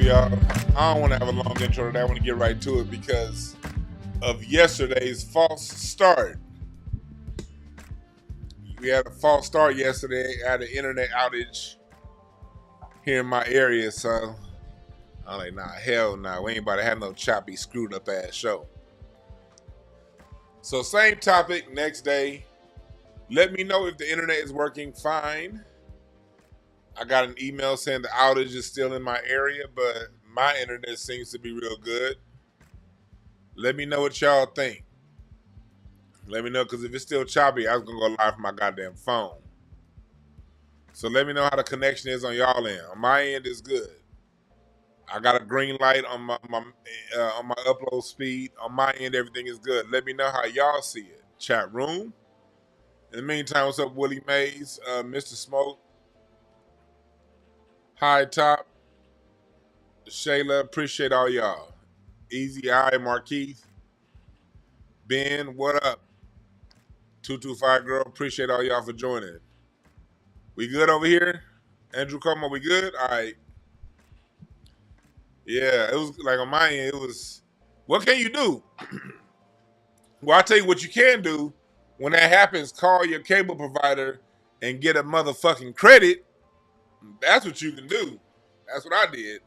y'all? I don't want to have a long intro today. I want to get right to it because of yesterday's false start. We had a false start yesterday. I had an internet outage here in my area, so I'm like, nah, hell nah. We ain't about to have no choppy, screwed up ass show. So same topic next day. Let me know if the internet is working fine. I got an email saying the outage is still in my area, but my internet seems to be real good. Let me know what y'all think. Let me know, because if it's still choppy, I was going to go live from my goddamn phone. So let me know how the connection is on y'all end. On my end, it's good. I got a green light on my upload speed. On my end, everything is good. Let me know how y'all see it. Chat room. In the meantime, what's up, Willie Mays, Mr. Smoke, High Top, Shayla, appreciate all y'all. Easy Eye, Markeith, Ben, what up? 225 Girl, appreciate all y'all for joining. We good over here? Andrew Como, we good? All right. Yeah, it was like on my end, it was, what can you do? Well, I'll tell you what you can do. When that happens, call your cable provider and get a motherfucking credit. That's what you can do. That's what I did.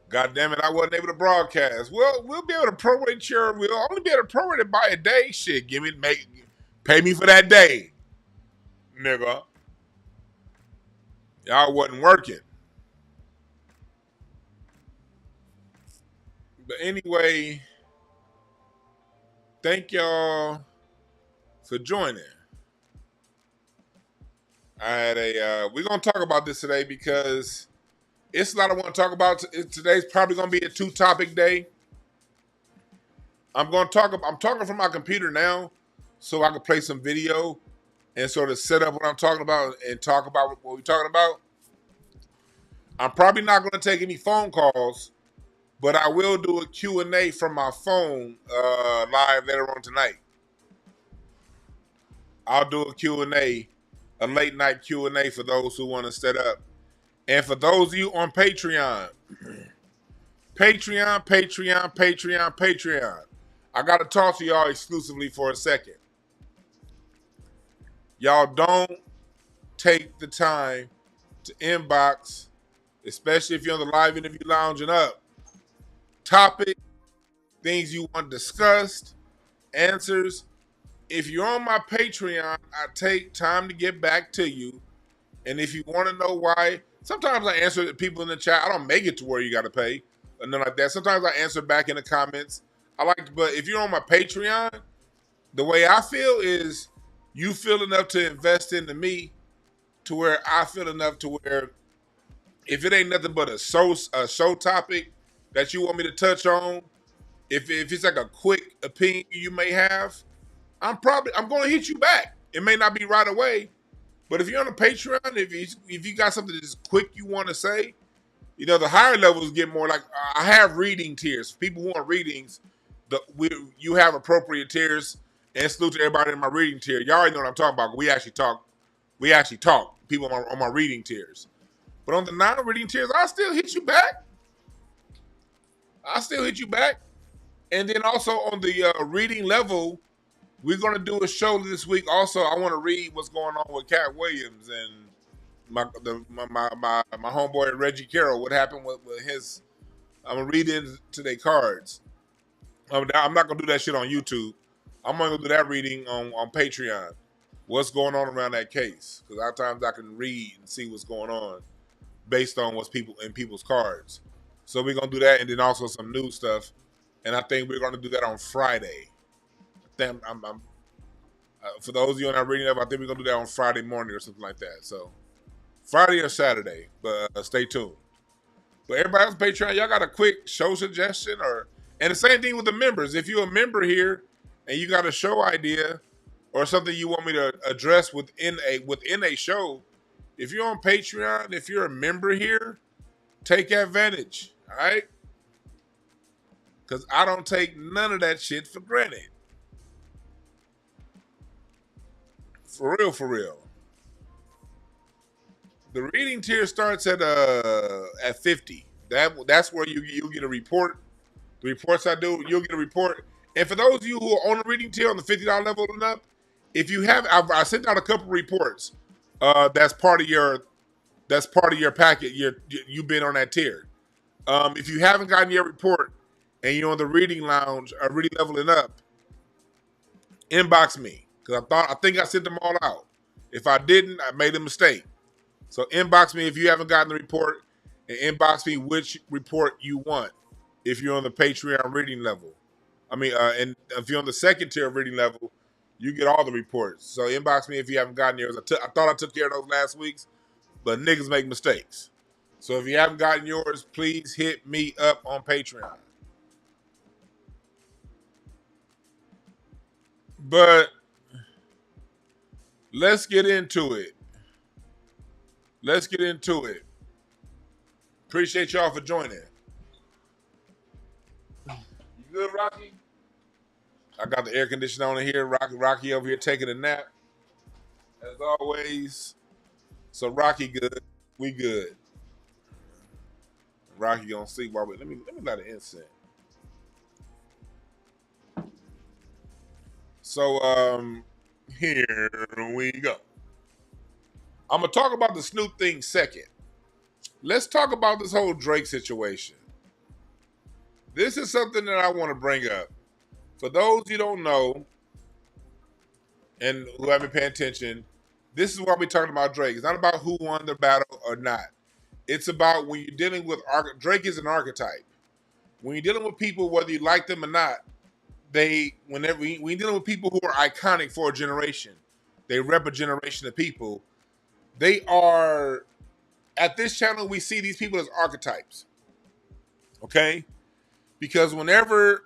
God damn it, I wasn't able to broadcast. Well, we'll be able to prorate we'll only be able to prorate it by a day. Shit, pay me for that day, nigga. Y'all wasn't working. But anyway, thank y'all for joining. I had we're going to talk about this today because it's a lot I want to talk about. Today's probably going to be a 2-topic day. I'm talking from my computer now so I can play some video and sort of set up what I'm talking about and talk about what we're talking about. I'm probably not going to take any phone calls, but I will do a Q&A from my phone live later on tonight. I'll do a Q&A, a late night Q&A for those who want to set up. And for those of you on Patreon, Patreon. I got to talk to y'all exclusively for a second. Y'all don't take the time to inbox, especially if you're on the live interview lounging up. Topic, things you want discussed, answers. If you're on my Patreon, I take time to get back to you. And if you want to know why, sometimes I answer people in the chat. I don't make it to where you got to pay or nothing like that. Sometimes I answer back in the comments. But if you're on my Patreon, the way I feel is you feel enough to invest into me to where I feel enough to where if it ain't nothing but a show topic that you want me to touch on, if it's like a quick opinion you may have, I'm going to hit you back. It may not be right away, but if you're on a Patreon, if you got something that's quick you want to say, the higher levels get more like I have reading tiers. People who want readings, you have appropriate tiers, and salute to everybody in my reading tier. Y'all already know what I'm talking about. We actually talk. People on my reading tiers. But on the non-reading tiers, I'll still hit you back. And then also on the reading level, we're going to do a show this week. Also, I want to read what's going on with Cat Williams and my homeboy Reggie Carroll. What happened with his? I'm gonna read into their cards. I'm not gonna do that shit on YouTube. I'm gonna do that reading on Patreon. What's going on around that case? Because a lot of times I can read and see what's going on based on what's in people's cards. So we're gonna do that, and then also some new stuff. And I think we're gonna do that on Friday. For those of you not reading up, I think we're gonna do that on Friday morning or something like that. So Friday or Saturday, but stay tuned. But everybody else on Patreon, y'all got a quick show suggestion and the same thing with the members. If you're a member here and you got a show idea or something you want me to address within a show, if you're on Patreon, if you're a member here, take advantage, all right? Because I don't take none of that shit for granted. For real. The reading tier starts at 50. That's where you get a report. The reports I do, you'll get a report. And for those of you who are on the reading tier on the $50 level and up, if you have, I sent out a couple reports. That's part of your packet. You've been on that tier. If you haven't gotten your report and you're on the reading lounge or reading leveling up, inbox me because I think I sent them all out. If I didn't, I made a mistake. So inbox me if you haven't gotten the report, and inbox me which report you want. If you're on the Patreon reading level, and if you're on the second tier reading level, you get all the reports. So inbox me if you haven't gotten yours. I thought I took care of those last week's, but niggas make mistakes. So if you haven't gotten yours, please hit me up on Patreon. But let's get into it. Appreciate y'all for joining. You good, Rocky? I got the air conditioner on in here. Rocky over here taking a nap, as always. So Rocky good. We good. Rocky gonna sleep while we let me light an incense. So here we go. I'm gonna talk about the Snoop thing second. Let's talk about this whole Drake situation. This is something that I want to bring up. For those you don't know and who haven't paid attention, this is why we're talking about Drake. It's not about who won the battle or not. It's about when you're dealing with Drake is an archetype. When you're dealing with people, whether you like them or not, when you're dealing with people who are iconic for a generation, they rep a generation of people. They are, at this channel, we see these people as archetypes. Okay? Because whenever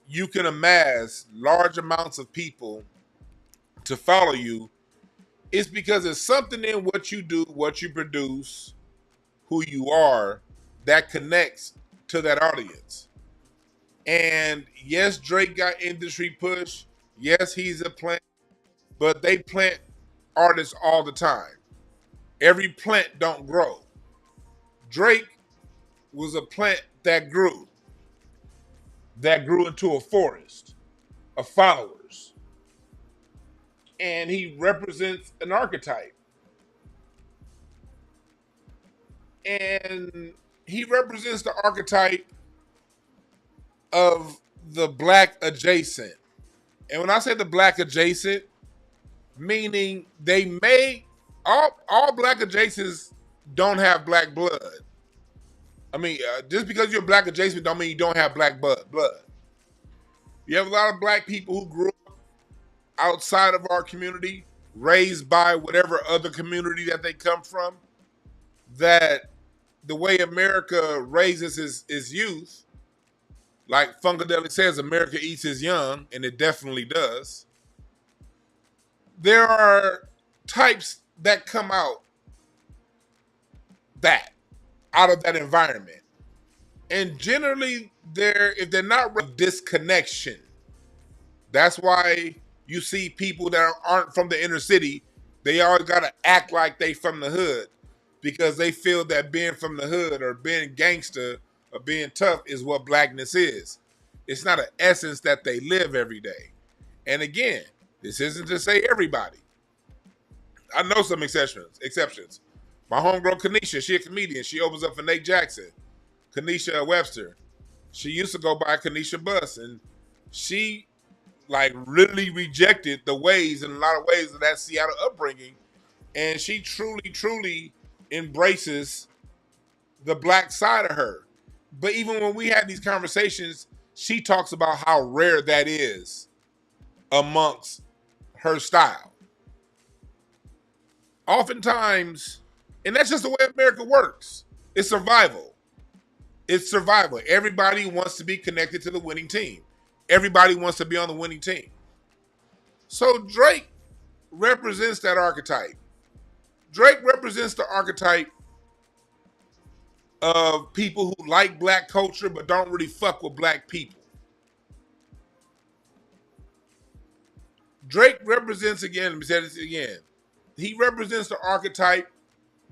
you can amass large amounts of people to follow you, it's because there's something in what you do, what you produce, who you are, that connects to that audience. And yes, Drake got industry push. Yes, he's a plant, but they plant artists all the time. Every plant don't grow. Drake was a plant that grew into a forest of followers. And he represents an archetype. And he represents the archetype of the black adjacent. And when I say the black adjacent, meaning they may, all black adjacents don't have black blood. Just because you're black adjacent don't mean you don't have black blood. You have a lot of black people who grew up outside of our community, raised by whatever other community that they come from, that the way America raises its youth, like Funkadelic says, America eats its young, and it definitely does. There are types that come out of that environment. And generally, if they're not disconnection, that's why you see people that aren't from the inner city, they always got to act like they from the hood because they feel that being from the hood or being gangster or being tough is what blackness is. It's not an essence that they live every day. And again, this isn't to say everybody. I know some exceptions. My homegirl Kanisha, she a comedian. She opens up for Nate Jackson. Kanisha Webster. She used to go by Kanisha Bus, and she really rejected the ways, in a lot of ways, of that Seattle upbringing, and she truly embraces the black side of her. But even when we had these conversations, she talks about how rare that is amongst her style. Oftentimes, and that's just the way America works. It's survival. Everybody wants to be connected to the winning team. Everybody wants to be on the winning team. So Drake represents that archetype. Drake represents the archetype of people who like black culture but don't really fuck with black people. Drake represents, again, let me say this again, he represents the archetype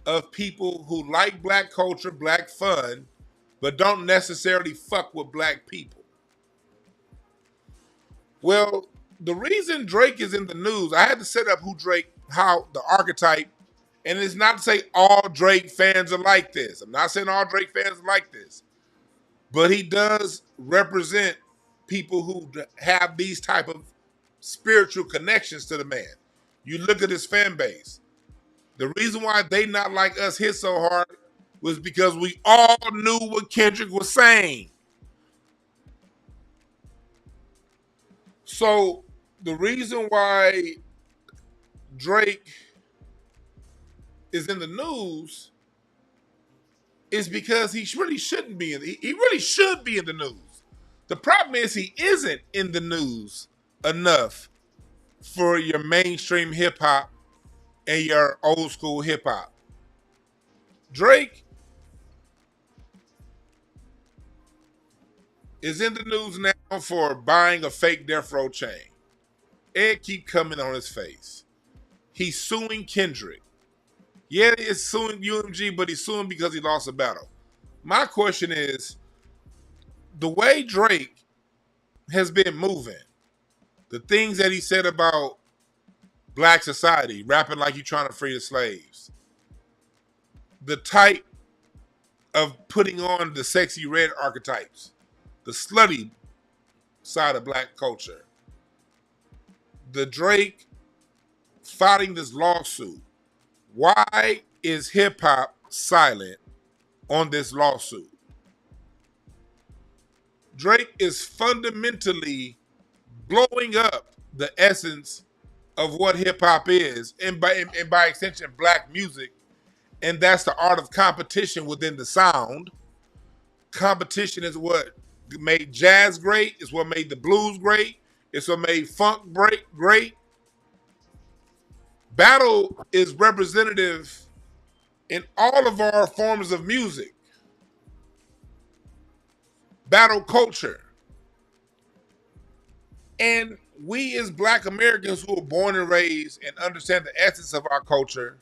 of people who like black culture, black fun, but don't necessarily fuck with black people. Well, the reason Drake is in the news, I had to set up how the archetype, and it's not to say all Drake fans are like this. I'm not saying all Drake fans are like this, but he does represent people who have these type of spiritual connections to the man. You look at his fan base. The reason why they not like us hit so hard was because we all knew what Kendrick was saying. So the reason why Drake is in the news is because he really shouldn't be he really should be in the news. The problem is he isn't in the news enough for your mainstream hip hop and your old school hip hop. Drake is in the news now for buying a fake death row chain. Ed keep coming on his face. He's suing Kendrick. Yeah, he's suing UMG, but he's suing because he lost a battle. My question is, the way Drake has been moving, the things that he said about black society, rapping like he's trying to free the slaves, the type of putting on the sexy red archetypes, the slutty side of black culture, the Drake fighting this lawsuit. Why is hip hop silent on this lawsuit? Drake is fundamentally blowing up the essence of what hip hop is, and by extension, black music, and that's the art of competition within the sound. Competition is what made jazz great. It's what made the blues great. It's what made funk great. Battle is representative in all of our forms of music. Battle culture. And we as black Americans who are born and raised and understand the essence of our culture,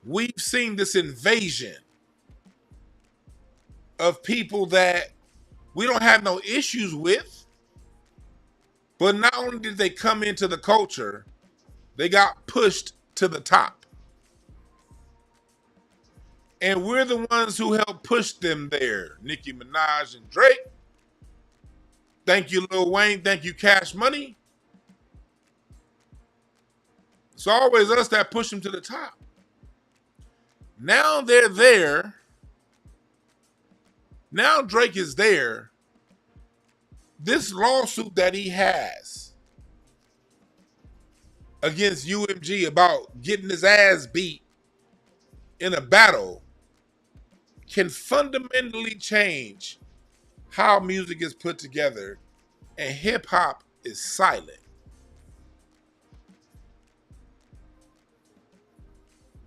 we've seen this invasion of people that we don't have no issues with, but not only did they come into the culture, they got pushed to the top. And we're the ones who helped push them there. Nicki Minaj and Drake. Thank you, Lil Wayne. Thank you, Cash Money. It's always us that push them to the top. Now they're there. Now Drake is there. This lawsuit that he has against UMG about getting his ass beat in a battle can fundamentally change how music is put together, and hip hop is silent.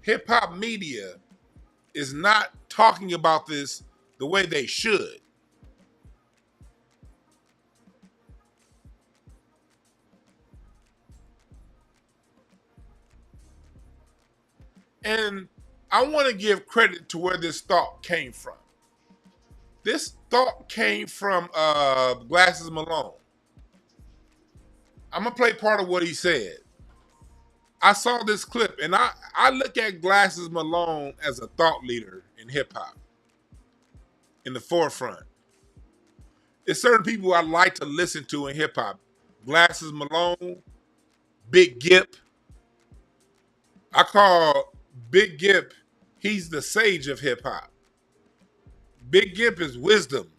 Hip hop media is not talking about this the way they should. And I want to give credit to where this thought came from. This thought came from Glasses Malone. I'm going to play part of what he said. I saw this clip, and I look at Glasses Malone as a thought leader in hip hop, in the forefront. There's certain people I like to listen to in hip hop. Glasses Malone, Big Gip. I call Big Gip, he's the sage of hip hop. Big Gip is wisdom.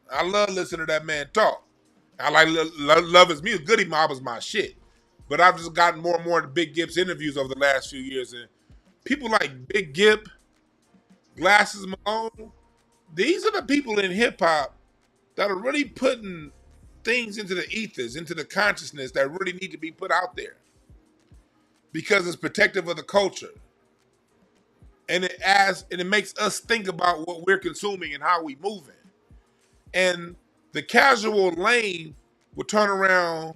I love listening to that man talk. I love his music. Goody Mob is my shit. But I've just gotten more and more into Big Gip's interviews over the last few years. And people like Big Gip, Glasses Malone, these are the people in hip hop that are really putting things into the ethers, into the consciousness that really need to be put out there. Because it's protective of the culture. And it makes us think about what we're consuming and how we moving. And the casual lane will turn around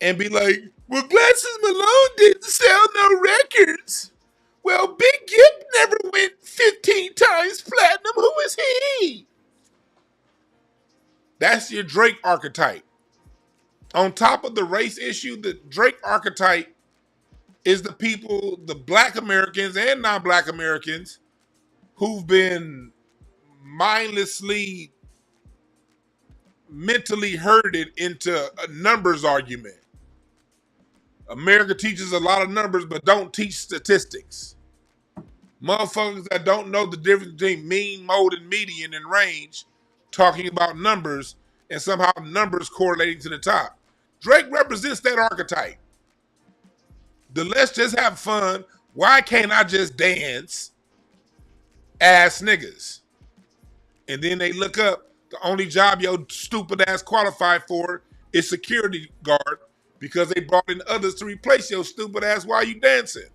and be like, Well, Glasses Malone didn't sell no records. Well, Big Gipp never went 15 times platinum. Who is he? That's your Drake archetype. On top of the race issue, the Drake archetype is the people, the black Americans and non-black Americans who've been mindlessly, mentally herded into a numbers argument. America teaches a lot of numbers, but don't teach statistics. Motherfuckers that don't know the difference between mean, mode, and median and range, talking about numbers and somehow numbers correlating to the top. Drake represents that archetype. The let's just have fun, why can't I just dance ass niggas? And then they look up, the only job your stupid ass qualified for is security guard because they brought in others to replace your stupid ass while you dancing.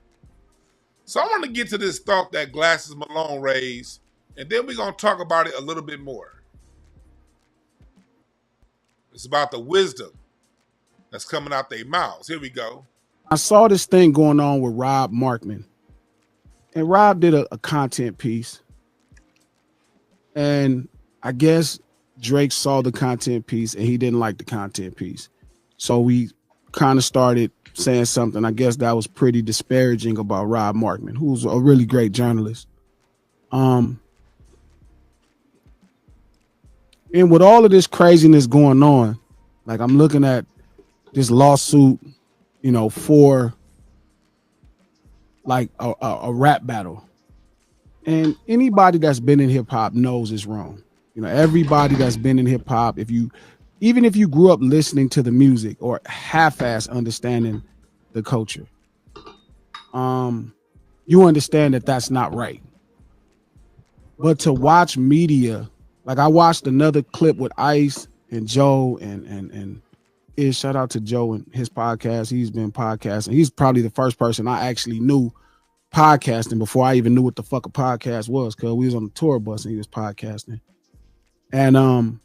So I want to get to this thought that Glasses Malone raised, and then we're going to talk about it a little bit more. It's about the wisdom that's coming out their mouths. Here we go. I saw this thing going on with Rob Markman. And Rob did a content piece. And I guess Drake saw the content piece and he didn't like the content piece. So we kind of started saying something, I guess that was pretty disparaging about Rob Markman, who's a really great journalist. And with all of this craziness going on, like I'm looking at this lawsuit, you know, for like a rap battle. And anybody that's been in hip hop knows it's wrong. You know, everybody that's been in hip hop, even if you grew up listening to the music or half-ass understanding the culture, you understand that that's not right. But to watch media, like I watched another clip with Ice and Joe and shout out to Joe and his podcast. He's been podcasting. He's probably the first person I actually knew podcasting before I even knew what the fuck a podcast was, because we was on the tour bus and he was podcasting. And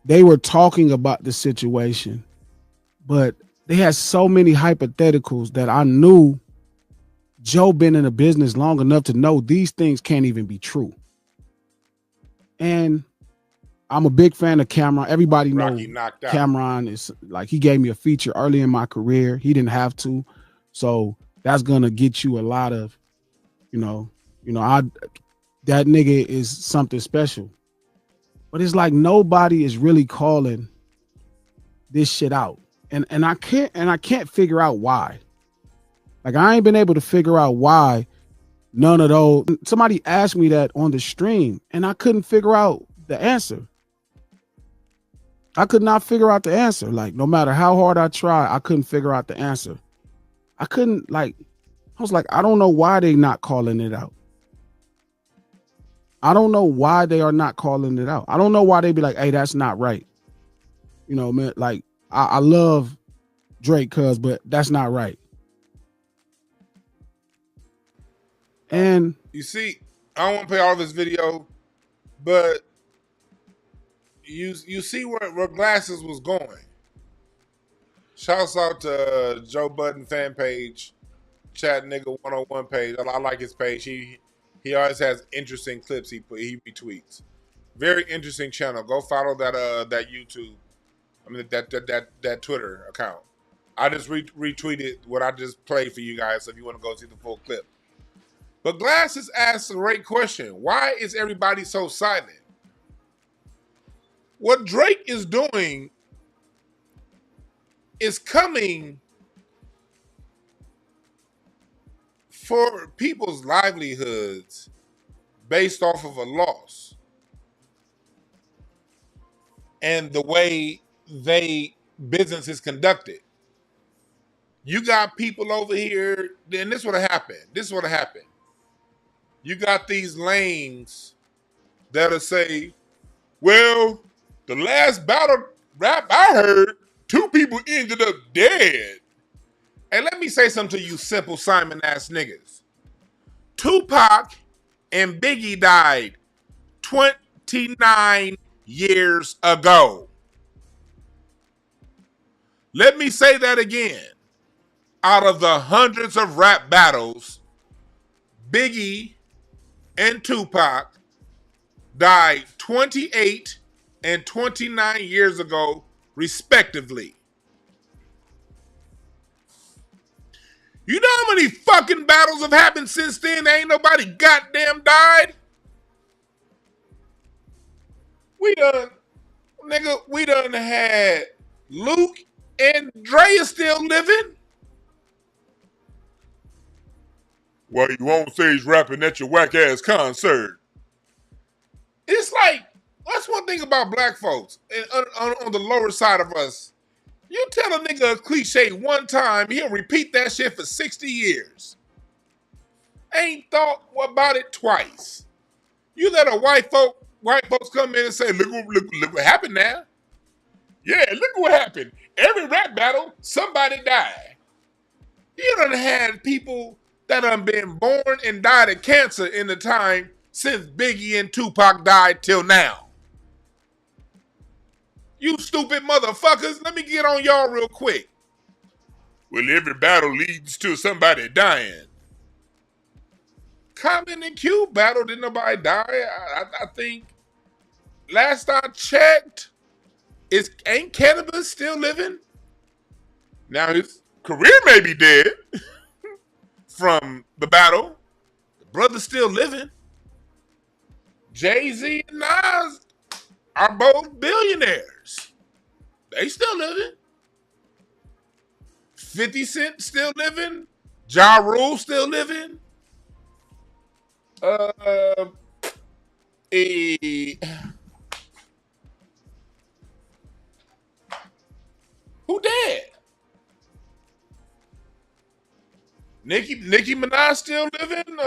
they were talking about the situation, but they had so many hypotheticals that I knew Joe been in the business long enough to know these things can't even be true. And I'm a big fan of Cameron. Everybody knows Cameron is like, he gave me a feature early in my career. He didn't have to. So that's going to get you a lot of, that nigga is something special. But it's like nobody is really calling this shit out. And I can't figure out why. Like I ain't been able to figure out why none of those. Somebody asked me that on the stream and I couldn't figure out the answer. I could not figure out the answer. Like no matter how hard I tried, I couldn't figure out the answer. I was like, I don't know why they not calling it out. I don't know why they are not calling it out. I don't know why they be like, hey, that's not right. You know, man, like I love Drake but that's not right. And you see, I don't want to play all of this video, but you see where Glasses was going. Shouts out to Joe Budden fan page, Chat Nigga 101 page. I like his page. He always has interesting clips he retweets. Very interesting channel. Go follow that YouTube. I mean that Twitter account. I just retweeted what I just played for you guys. So if you want to go see the full clip. But Glasses asked a great question. Why is everybody so silent? What Drake is doing is coming for people's livelihoods based off of a loss and the way business is conducted. You got people over here, and this would have happened. You got these lanes that'll say, well, the last battle rap I heard, 2 people ended up dead. And let me say something to you simple Simon ass niggas. Tupac and Biggie died 29 years ago. Let me say that again. Out of the hundreds of rap battles, Biggie and Tupac died 28 and 29 years ago, respectively. You know how many fucking battles have happened since then? Ain't nobody goddamn died. We done had Luke and Dre still living. Well, you on stage rapping at your whack ass concert. It's like, that's one thing about black folks. And on the lower side of us, you tell a nigga a cliche one time, he'll repeat that shit for 60 years. Ain't thought about it twice. You let a white folks come in and say, look what happened now. Yeah, look what happened. Every rap battle, somebody died. You done had people that done been born and died of cancer in the time since Biggie and Tupac died till now. You stupid motherfuckers, let me get on y'all real quick. Well, every battle leads to somebody dying. Common and Q battle, didn't nobody die? I think last I checked, ain't Cannabis still living? Now his career may be dead from the battle. The brother's still living. Jay-Z and Nas are both billionaires. They still living. 50 Cent still living. Ja Rule still living. Who dead? Nicki Minaj still living.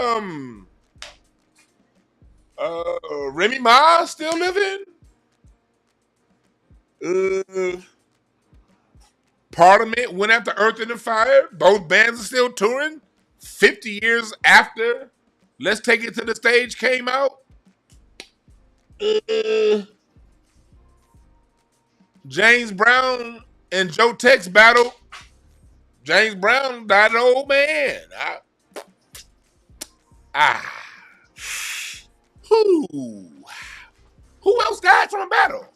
Remy Ma still living. Parliament went after Earth and the Fire. Both bands are still touring 50 years after Let's Take It to the Stage came out. James Brown and Joe Tex battle. James Brown died an old man. Who else died from a battle?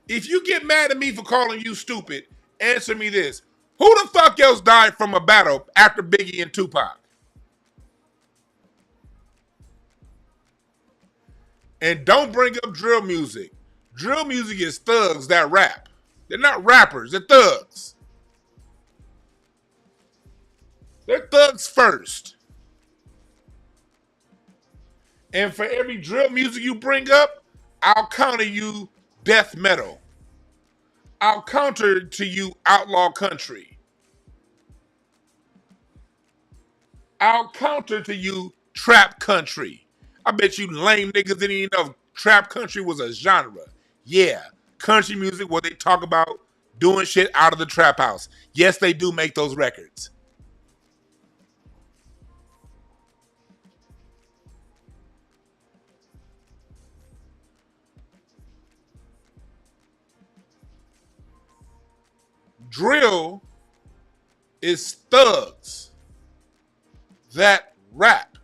If you get mad at me for calling you stupid, answer me this. Who the fuck else died from a battle after Biggie and Tupac? And don't bring up drill music. Drill music is thugs that rap. They're not rappers, they're thugs. They're thugs first. And for every drill music you bring up, I'll counter you death metal. I'll counter to you outlaw country. I'll counter to you trap country. I bet you lame niggas didn't even know trap country was a genre. Yeah, country music where they talk about doing shit out of the trap house. Yes, they do make those records. Drill is thugs that rap.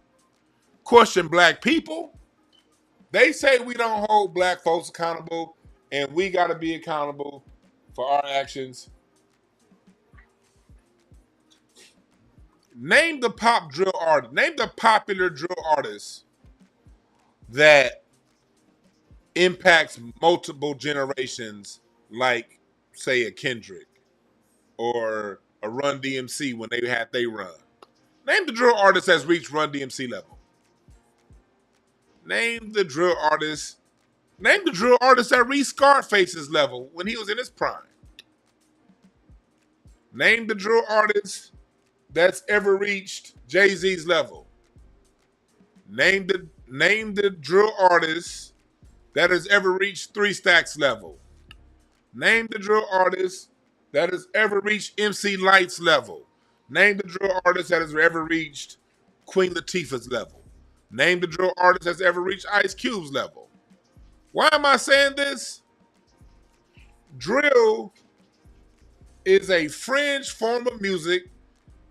Question black people. They say we don't hold black folks accountable and we got to be accountable for our actions. Name the pop drill artist. Name the popular drill artist that impacts multiple generations, like, say, a Kendrick or a Run DMC when they had they run. Name the drill artist that's reached Run DMC level. Name the drill artist that reached Scarface's level when he was in his prime. Name the drill artist that's ever reached Jay-Z's level. Name the drill artist that has ever reached 3 Stacks level. Name the drill artist that has ever reached MC Light's level. Name the drill artist that has ever reached Queen Latifah's level. Name the drill artist that's ever reached Ice Cube's level. Why am I saying this? Drill is a fringe form of music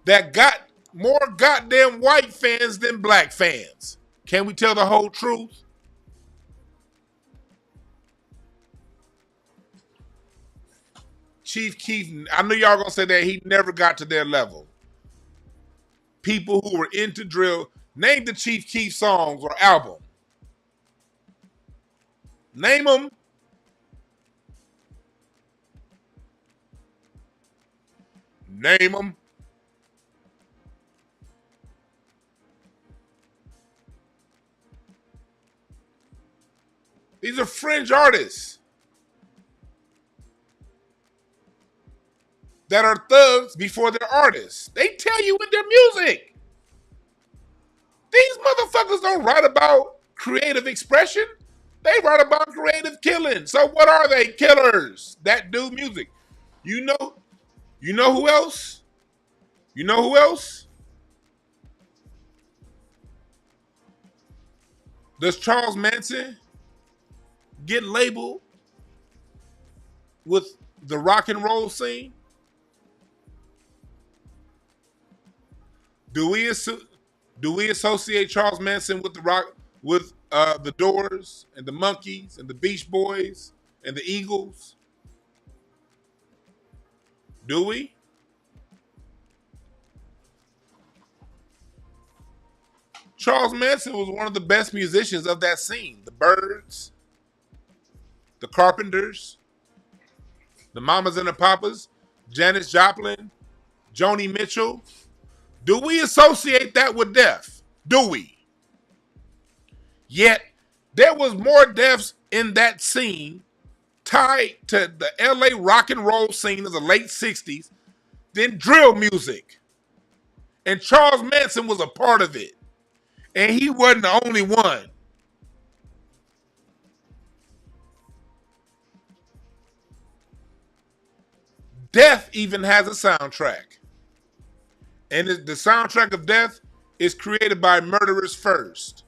that got more goddamn white fans than black fans. Can we tell the whole truth? Chief Keef, I know y'all gonna say that he never got to their level. People who were into drill, name the Chief Keef songs or album. Name them. Name them. These are fringe artists that are thugs before they're artists. They tell you in their music. These motherfuckers don't write about creative expression. They write about creative killing. So what are they? Killers that do music. You know, you know who else? You know who else? Does Charles Manson get labeled with the rock and roll scene? Do we associate Charles Manson with the rock with the Doors and the Monkees and the Beach Boys and the Eagles? Do we? Charles Manson was one of the best musicians of that scene. The Byrds, the Carpenters, the Mamas and the Papas, Janis Joplin, Joni Mitchell. Do we associate that with death? Do we? Yet, there was more deaths in that scene tied to the LA rock and roll scene of the late 60s than drill music. And Charles Manson was a part of it. And he wasn't the only one. Death even has a soundtrack. And the soundtrack of Death is created by Murderers First.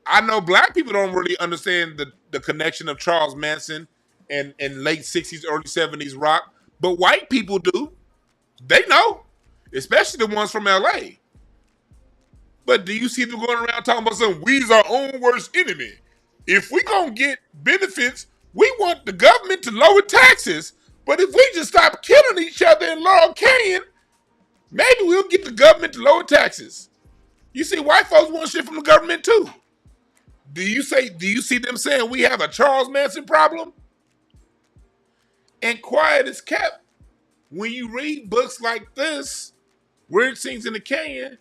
I know black people don't really understand the connection of Charles Manson and late 60s, early 70s rock, but white people do. They know, especially the ones from LA. But do you see them going around talking about some, we's our own worst enemy? If we gonna get benefits, we want the government to lower taxes. But if we just stop killing each other in Laurel Canyon, maybe we'll get the government to lower taxes. You see, white folks want shit from the government too. Do you see them saying we have a Charles Manson problem? And quiet is kept. When you read books like this, Weird Scenes in the Canyon,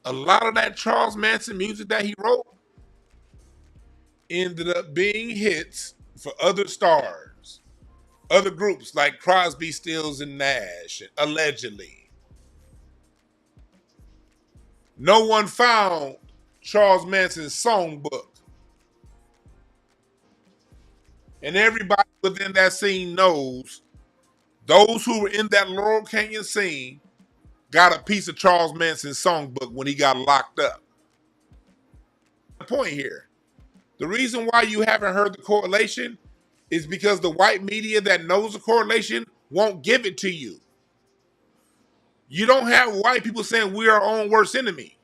a lot of that Charles Manson music that he wrote ended up being hits for other stars, other groups like Crosby, Stills, and Nash, allegedly. No one found Charles Manson's songbook. And everybody within that scene knows those who were in that Laurel Canyon scene got a piece of Charles Manson's songbook when he got locked up. The point here, the reason why you haven't heard the correlation is because the white media that knows the correlation won't give it to you. You don't have white people saying we're our own worst enemy.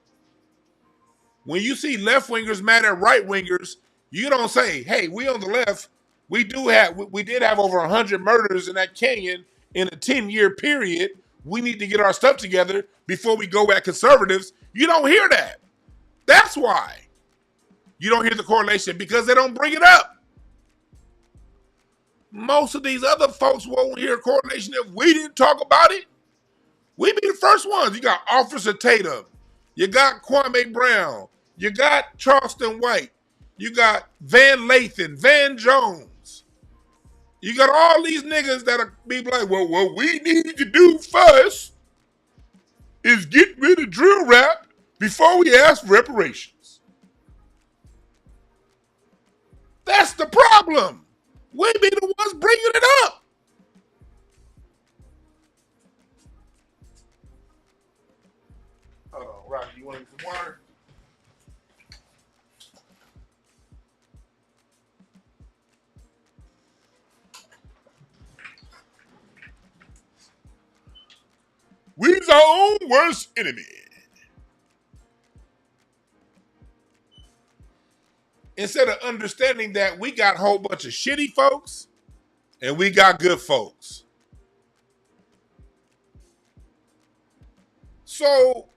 When you see left-wingers mad at right-wingers, you don't say, hey, we on the left, we did have over 100 murders in that canyon in a 10-year period. We need to get our stuff together before we go at conservatives. You don't hear that. That's why you don't hear the correlation, because they don't bring it up. Most of these other folks won't hear a correlation if we didn't talk about it. We be the first ones. You got Officer Tatum. You got Kwame Brown. You got Charleston White. You got Van Lathan, Van Jones. You got all these niggas that are be like, well, what we need to do first is get rid of drill rap before we ask for reparations. That's the problem. We be the ones bringing it up. water. We's our own worst enemy. Instead of understanding that we got a whole bunch of shitty folks and we got good folks. So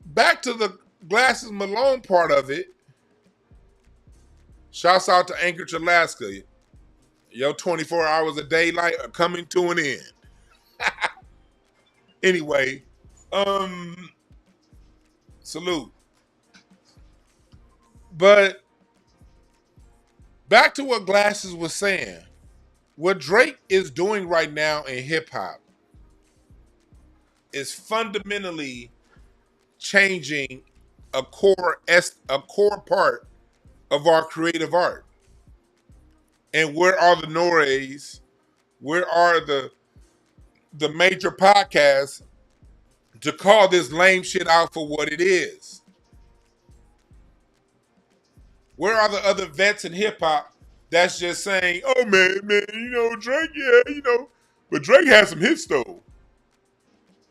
back to the Glasses Malone part of it. Shouts out to Anchorage, Alaska. Your 24 hours of daylight are coming to an end. Anyway, salute. But back to what Glasses was saying. What Drake is doing right now in hip hop is fundamentally changing a core part of our creative art. And where are the Nores? Where are the major podcasts to call this lame shit out for what it is? Where are the other vets in hip hop that's just saying, "Oh man, Drake, yeah, but Drake has some hits though."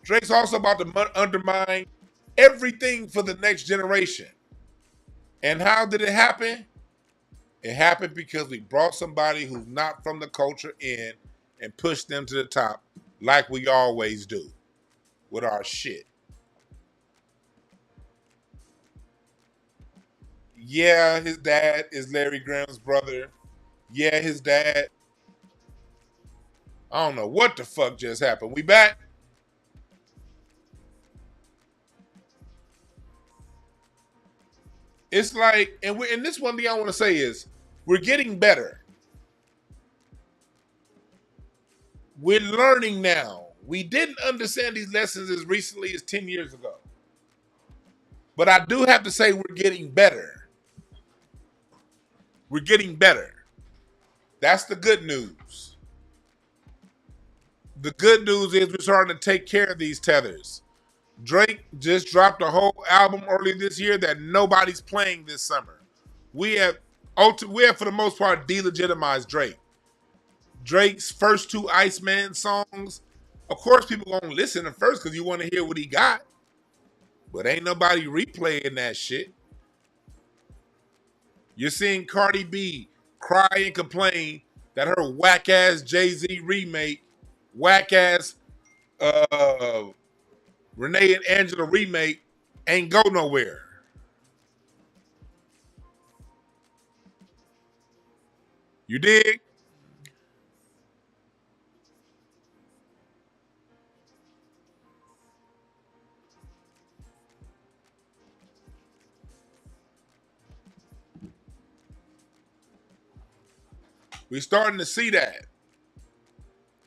Drake's also about to undermine everything for the next generation. And how did it happen? It happened because we brought somebody who's not from the culture in and pushed them to the top like we always do with our shit. Yeah, his dad is Larry Graham's brother. Yeah, his dad. I don't know what the fuck just happened. We back? It's like, and this one thing I want to say is, we're getting better. We're learning now. We didn't understand these lessons as recently as 10 years ago. But I do have to say we're getting better. We're getting better. That's the good news. The good news is we're starting to take care of these tethers. Drake just dropped a whole album early this year that nobody's playing this summer. We have for the most part delegitimized Drake. Drake's first two Iceman songs, of course people gonna listen at first because you want to hear what he got. But ain't nobody replaying that shit. You're seeing Cardi B cry and complain that her whack ass Jay-Z remake, whack ass Renee and Angela remake ain't go nowhere. You dig? We're starting to see that.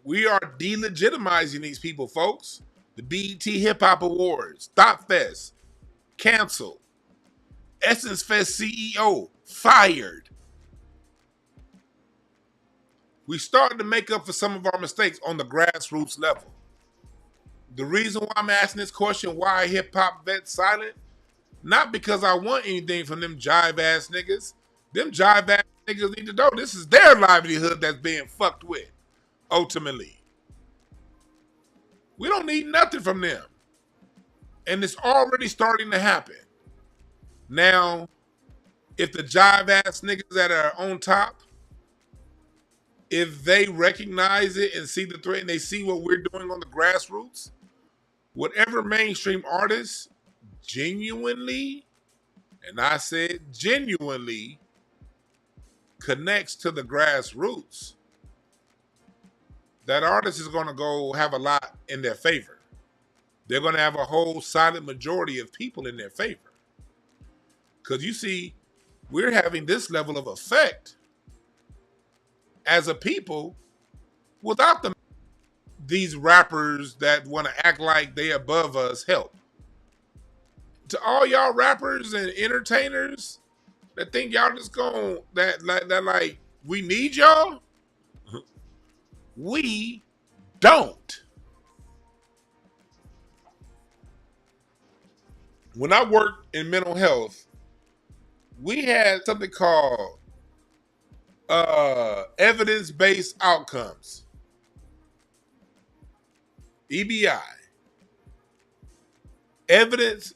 We are delegitimizing these people, folks. The BET Hip Hop Awards, Stop Fest, canceled. Essence Fest CEO, fired. We started to make up for some of our mistakes on the grassroots level. The reason why I'm asking this question, why hip hop vets silent, not because I want anything from them jive ass niggas. Them jive ass niggas need to know this is their livelihood that's being fucked with, ultimately. We don't need nothing from them. And it's already starting to happen. Now, if the jive ass niggas that are on top, if they recognize it and see the threat and they see what we're doing on the grassroots, whatever mainstream artist genuinely, and I said genuinely, connects to the grassroots, that artist is going to go have a lot in their favor. They're going to have a whole silent majority of people in their favor. Because you see, we're having this level of effect as a people without these rappers that want to act like they above us help. To all y'all rappers and entertainers that think y'all just going that like we need y'all, we don't. When I worked in mental health, we had something called evidence-based outcomes, EBI. Evidence,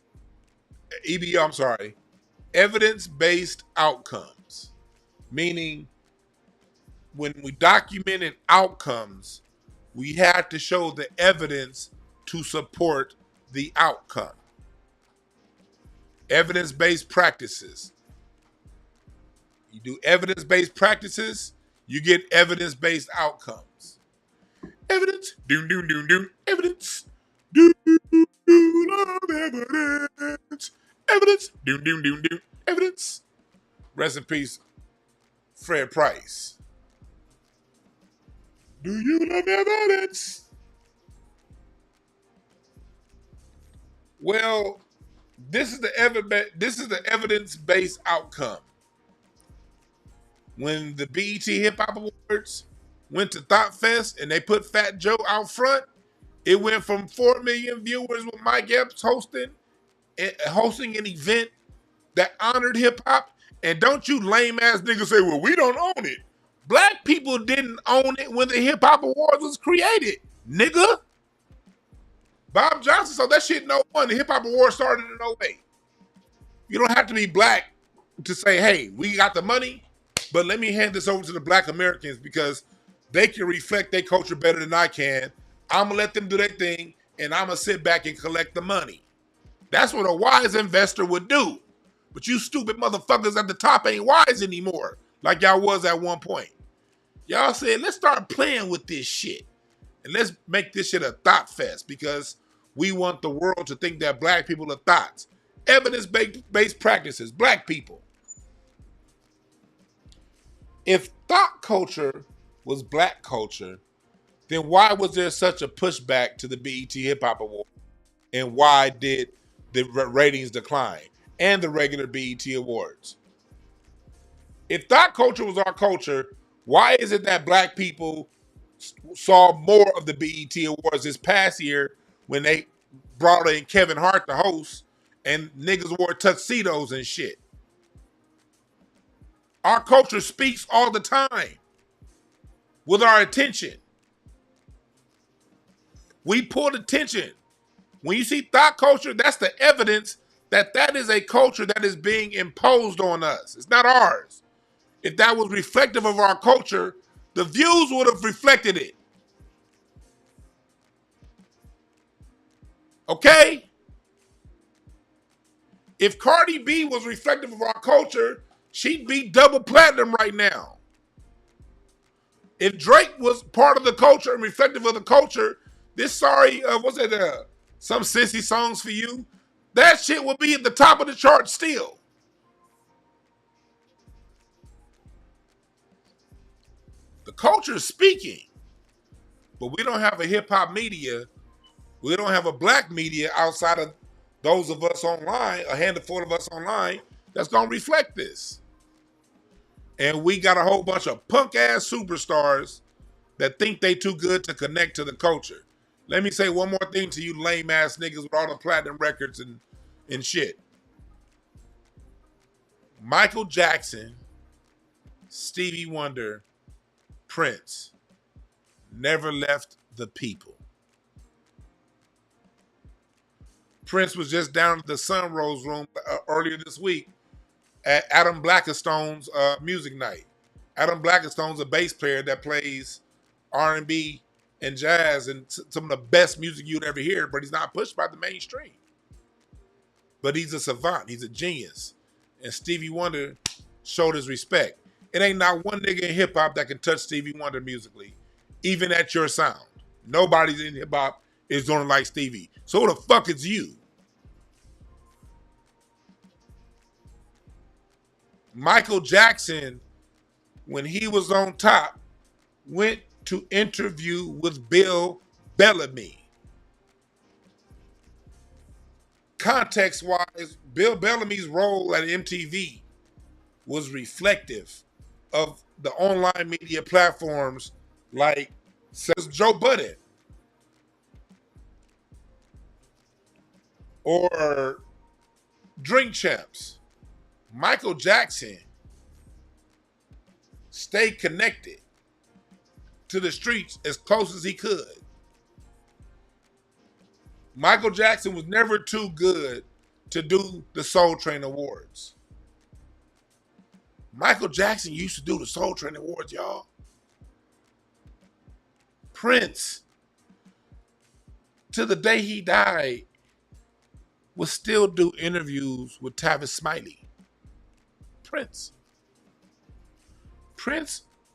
EBO, I'm sorry, evidence-based outcomes. Meaning when we documented outcomes, we had to show the evidence to support the outcome. Evidence-based practices. You do evidence-based practices, you get evidence-based outcomes. Evidence, doom, doom, doom, doom, evidence. Do love evidence. Evidence, doom, doom, doom, doom, evidence. Rest in peace, Fred Price. Do you love evidence? Well, this is the evidence-based outcome. When the BET Hip Hop Awards went to Thought Fest and they put Fat Joe out front, it went from 4 million viewers with Mike Epps hosting an event that honored hip hop. And don't you lame ass niggas say, well, we don't own it. Black people didn't own it when the Hip Hop Awards was created, nigga. Bob Johnson saw that shit in 01. The Hip Hop Awards started in 08. You don't have to be black to say, hey, we got the money, but let me hand this over to the Black Americans because they can reflect their culture better than I can. I'm going to let them do their thing, and I'm going to sit back and collect the money. That's what a wise investor would do. But you stupid motherfuckers at the top ain't wise anymore, like y'all was at one point. Y'all said, let's start playing with this shit. And let's make this shit a thought fest because we want the world to think that black people are thoughts. Evidence-based practices, black people. If thought culture was black culture, then why was there such a pushback to the BET Hip Hop Award? And why did the ratings decline? And the regular BET Awards? If thought culture was our culture, why is it that black people saw more of the BET Awards this past year when they brought in Kevin Hart the host and niggas wore tuxedos and shit? Our culture speaks all the time with our attention. We pulled attention. When you see thought culture, that's the evidence that that is a culture that is being imposed on us. It's not ours. If that was reflective of our culture, the views would have reflected it. Okay? If Cardi B was reflective of our culture, she'd be double platinum right now. If Drake was part of the culture and reflective of the culture, some sissy songs for you, that shit would be at the top of the chart still. The culture is speaking, but we don't have a hip hop media. We don't have a black media outside of those of us online, a handful of us online, that's going to reflect this. And we got a whole bunch of punk ass superstars that think they too good to connect to the culture. Let me say one more thing to you lame ass niggas with all the platinum records and shit. Michael Jackson, Stevie Wonder, Prince never left the people. Prince was just down at the Sunrose Room earlier this week at Adam Blackerstone's music night. Adam Blackerstone's a bass player that plays R&B and jazz and some of the best music you'd ever hear, but he's not pushed by the mainstream. But he's a savant. He's a genius. And Stevie Wonder showed his respect. It ain't not one nigga in hip-hop that can touch Stevie Wonder musically, even at your sound. Nobody in hip-hop is doing it like Stevie. So who the fuck is you? Michael Jackson, when he was on top, went to interview with Bill Bellamy. Context-wise, Bill Bellamy's role at MTV was reflective of the online media platforms like says Joe Budden or Drink champs. Michael Jackson stayed connected to the streets as close as he could. Michael Jackson was never too good to do the Soul Train Awards. Michael Jackson used to do the Soul Train Awards, y'all. Prince, to the day he died, would still do interviews with Tavis Smiley. Prince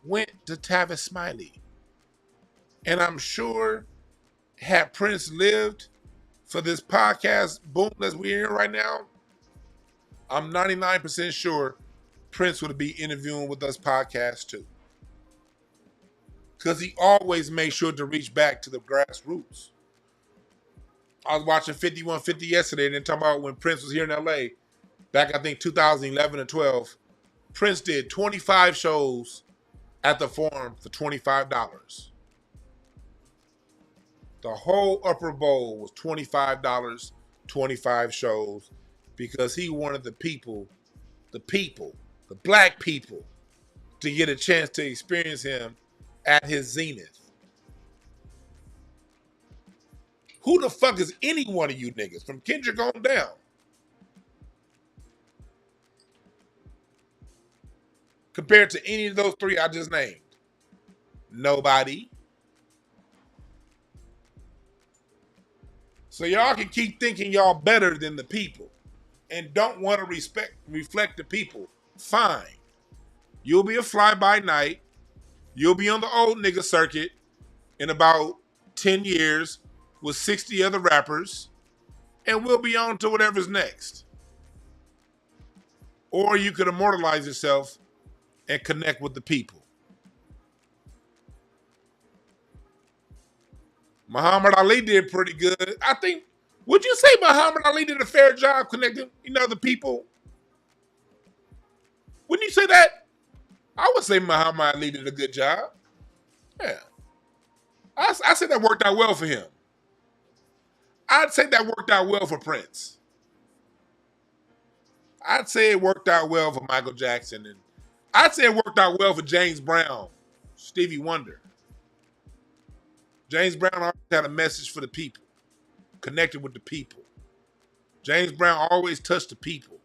went to Tavis Smiley. And I'm sure had Prince lived for this podcast boom that we're in right now, I'm 99% sure Prince would be interviewing with us podcast too. Because he always made sure to reach back to the grassroots. I was watching 5150 yesterday and then talking about when Prince was here in LA, back I think 2011 and 12. Prince did 25 shows at the Forum for $25. The whole upper bowl was $25, 25 shows, because he wanted the black people, to get a chance to experience him at his zenith. Who the fuck is any one of you niggas from Kendrick on down? Compared to any of those three I just named? Nobody. So y'all can keep thinking y'all better than the people and don't want to reflect the people. Fine. You'll be a fly-by-night. You'll be on the old nigga circuit in about 10 years with 60 other rappers, and we'll be on to whatever's next. Or you could immortalize yourself and connect with the people. Muhammad Ali did pretty good. I think, would you say Muhammad Ali did a fair job connecting, the people? Wouldn't you say that? I would say Muhammad Ali did a good job. Yeah. I said that worked out well for him. I'd say that worked out well for Prince. I'd say it worked out well for Michael Jackson. And I'd say it worked out well for James Brown, Stevie Wonder. James Brown always had a message for the people, connected with the people. James Brown always touched the people.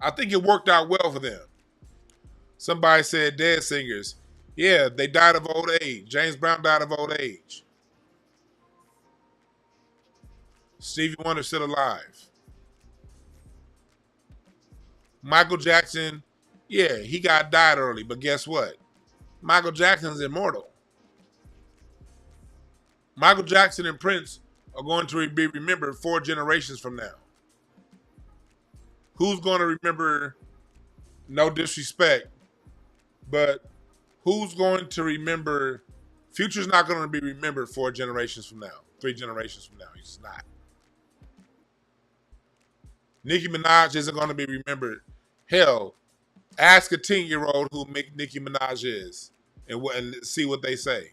I think it worked out well for them. Somebody said dead singers. Yeah, they died of old age. James Brown died of old age. Stevie Wonder still alive. Michael Jackson, yeah, he died early, but guess what? Michael Jackson's immortal. Michael Jackson and Prince are going to be remembered 4 generations from now. Who's going to remember, no disrespect, but who's going to remember, Future's not going to be remembered 4 generations from now, 3 generations from now. He's not. Nicki Minaj isn't going to be remembered. Hell, ask a 10-year-old who Nicki Minaj is and see what they say.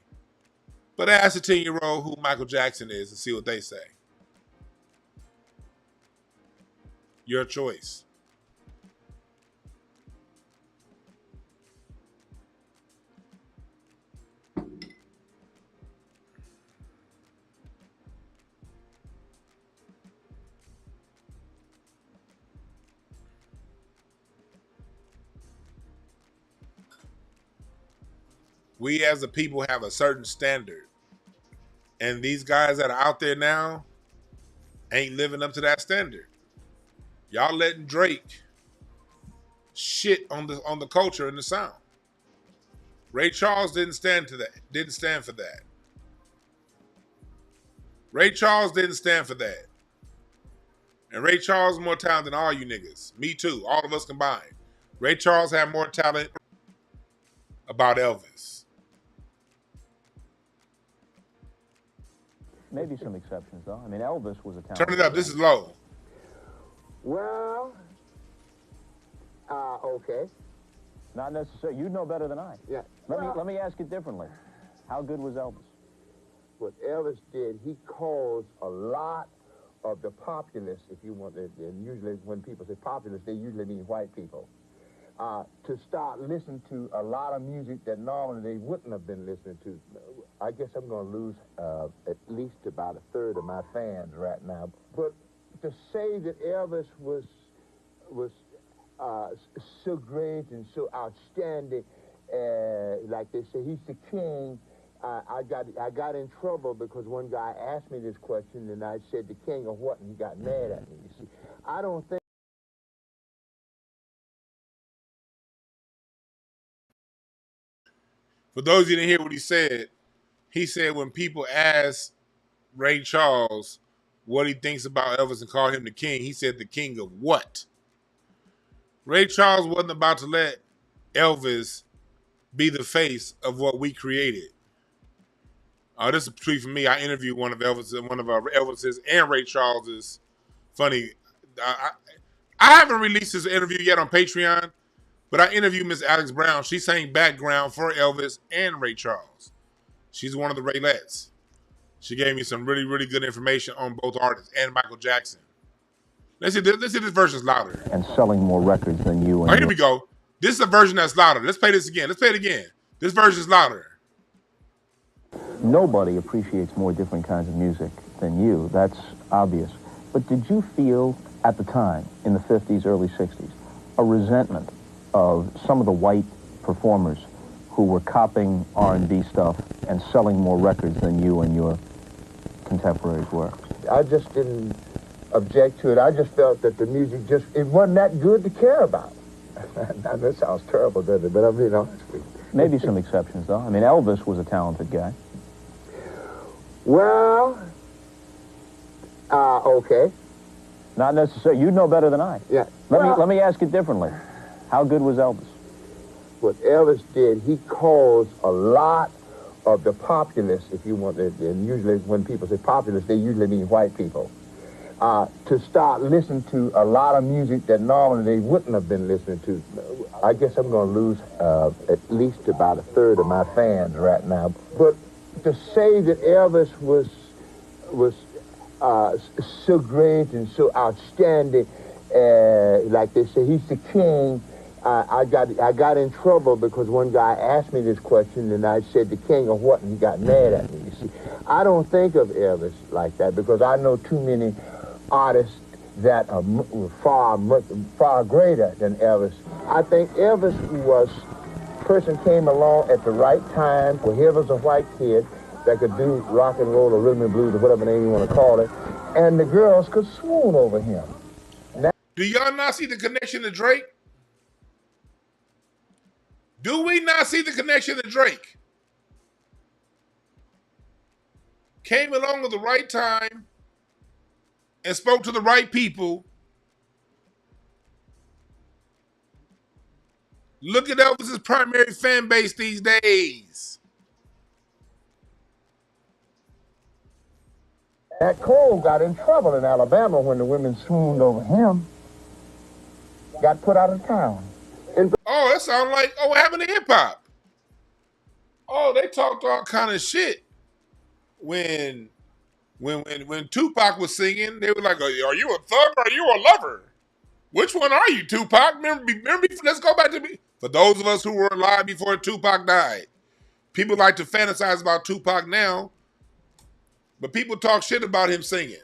But ask a 10-year-old who Michael Jackson is and see what they say. Your choice. We as a people have a certain standard. And these guys that are out there now ain't living up to that standard. Y'all letting Drake shit on the culture and the sound. Ray Charles didn't stand for that. Ray Charles didn't stand for that. And Ray Charles is more talented than all you niggas. Me too, all of us combined. Ray Charles had more talent about Elvis. Maybe some exceptions, though. I mean, Elvis was a talent. Turn it up. This is low. Well, okay. Not necessarily. You know better than I. Yeah. Let me ask it differently. How good was Elvis? what Elvis did, he caused a lot of the populace, if you want it, and usually when people say populace, they usually mean white people, to start listening to a lot of music that normally they wouldn't have been listening to. I guess I'm going to lose at least about a third of my fans right now. But to say that Elvis was so great and so outstanding, like they say, he's the king. I got in trouble because one guy asked me this question, and I said the king of what, and he got mad at me. You see, I don't think. For those of you who didn't hear what he said when people ask Ray Charles what he thinks about Elvis and call him the king, he said the king of what? Ray Charles wasn't about to let Elvis be the face of what we created. This is a treat for me. I interviewed one of Elvis's and Ray Charles's. Funny, I haven't released this interview yet on Patreon, but I interviewed Miss Alex Brown. She sang background for Elvis and Ray Charles. She's one of the Raylettes. She gave me some really, really good information on both artists and Michael Jackson. Let's see this version's louder. And selling more records than you. And here we go. This is a version that's louder. Let's play this again. Let's play it again. This version's louder. Nobody appreciates more different kinds of music than you. That's obvious. But did you feel at the time, in the 50s, early 60s, a resentment of some of the white performers who were copying R&B stuff and selling more records than you and your contemporaries were? I just didn't object to it. I just felt that the music it wasn't that good to care about. Now, that sounds terrible, doesn't it? But I'm being honest with you. Maybe some exceptions, though. I mean, Elvis was a talented guy. Well, okay. Not necessarily. You know better than I. Yeah. Let me ask it differently. How good was Elvis? What Elvis did, he caused a lot of the populace, if you want it, and usually when people say populace, they usually mean white people, to start listening to a lot of music that normally they wouldn't have been listening to. I guess I'm going to lose at least about a third of my fans right now. But to say that Elvis was so great and so outstanding, like they say, he's the king. I got in trouble because one guy asked me this question, and I said the king of what, and he got mad at me. You see, I don't think of Elvis like that because I know too many artists that are far greater than Elvis. I think Elvis person came along at the right time, where he was a white kid that could do rock and roll or rhythm and blues or whatever name you want to call it, and the girls could swoon over him. Now, do y'all not see the connection to Drake? Do we not see the connection to Drake? Came along at the right time and spoke to the right people. Look at Elvis's primary fan base these days. Nat Cole got in trouble in Alabama when the women swooned over him. Got put out of town. Oh, that sounds like what happened to hip hop. Oh, they talked all kind of shit when Tupac was singing. They were like, "Are you a thug or are you a lover? Which one are you, Tupac?" Remember? Let's go back to me. For those of us who were alive before Tupac died, people like to fantasize about Tupac now, but people talk shit about him singing.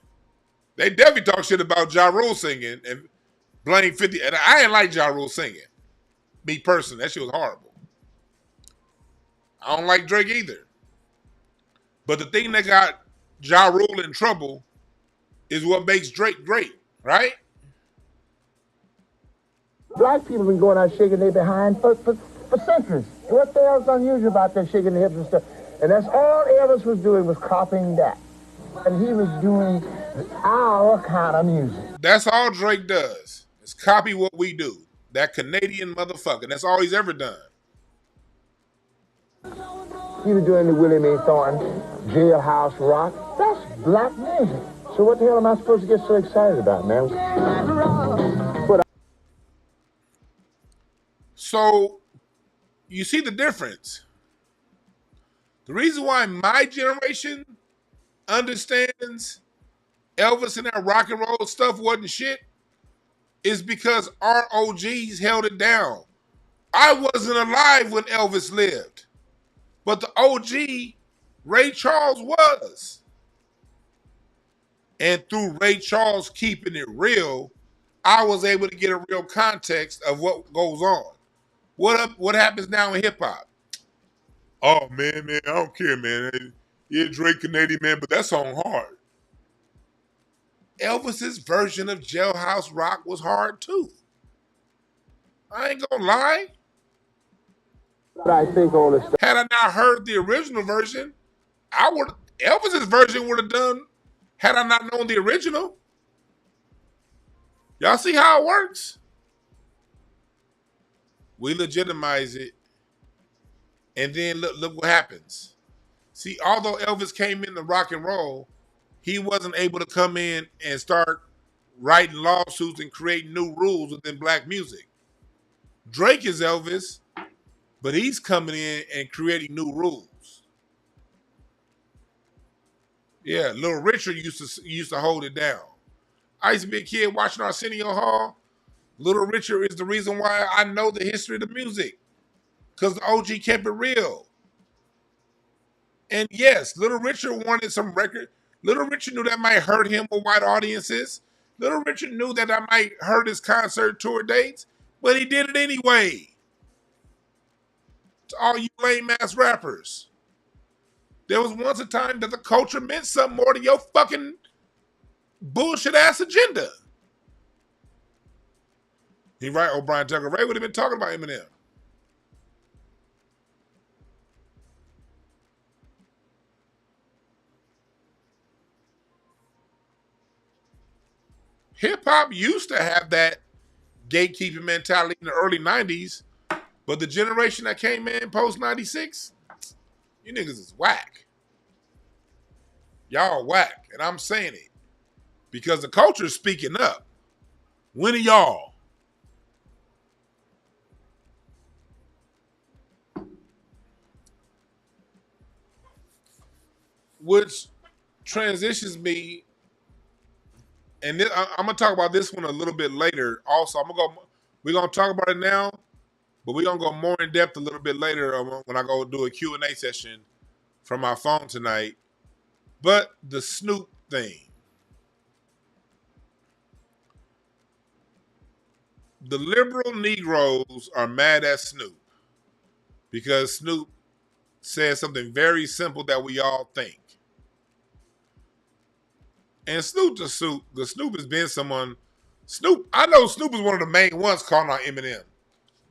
They definitely talk shit about Ja Rule singing and blame 50. And I didn't like Ja Rule singing. Me personally, that shit was horrible. I don't like Drake either. But the thing that got Ja Rule in trouble is what makes Drake great, right? Black people have been going out shaking their behind for centuries. What the hell's unusual about them shaking their hips and stuff? And that's all Elvis was doing, was copying that. And he was doing our kind of music. That's all Drake does, is copy what we do. That Canadian motherfucker. That's all he's ever done. He was doing the Willie Mae Thornton, Jailhouse Rock. That's black music. So what the hell am I supposed to get so excited about, man? So, you see the difference. The reason why my generation understands Elvis and that rock and roll stuff wasn't shit is because our OGs held it down. I wasn't alive when Elvis lived, but the OG, Ray Charles, was. And through Ray Charles keeping it real, I was able to get a real context of what goes on. What happens now in hip hop? Oh man, I don't care, man. Yeah, Drake Canadian, man, but that song hard. Elvis's version of Jailhouse Rock was hard too. I ain't gonna lie. But I think all this stuff. Had I not heard the original version, Elvis's version would have done had I not known the original. Y'all see how it works? We legitimize it, and then look what happens. See, although Elvis came into rock and roll, he wasn't able to come in and start writing lawsuits and creating new rules within black music. Drake is Elvis, but he's coming in and creating new rules. Yeah, Little Richard used to hold it down. I used to be a kid watching Arsenio Hall. Little Richard is the reason why I know the history of the music, because the OG kept it real. And yes, Little Richard wanted some record. Little Richard knew that might hurt him with white audiences. Little Richard knew that might hurt his concert tour dates, but he did it anyway. To all you lame ass rappers, there was once a time that the culture meant something more to your fucking bullshit ass agenda. He right, O'Brien Tucker Ray would have been talking about Eminem. Hip hop used to have that gatekeeping mentality in the early 90s, but the generation that came in post 96, you niggas is whack. Y'all whack. And I'm saying it because the culture is speaking up. When are y'all? Which transitions me, and I'm gonna talk about this one a little bit later. Also, we're gonna talk about it now, but we're gonna go more in depth a little bit later when I go do a Q&A session from my phone tonight. But the Snoop thing, the liberal Negroes are mad at Snoop because Snoop said something very simple that we all think. And Snoop has been someone. I know Snoop is one of the main ones calling out Eminem.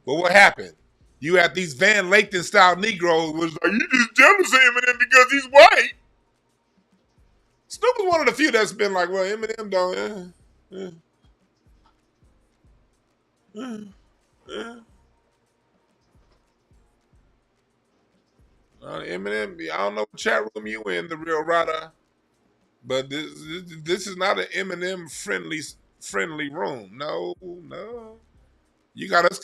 But what happened? You had these Van Lathan style Negroes was like, you just jealous of Eminem because he's white. Snoop is one of the few that's been like, well, Eminem don't. Eminem, I don't know what chat room you in, the real rider. But this is not an Eminem friendly room. No. You got us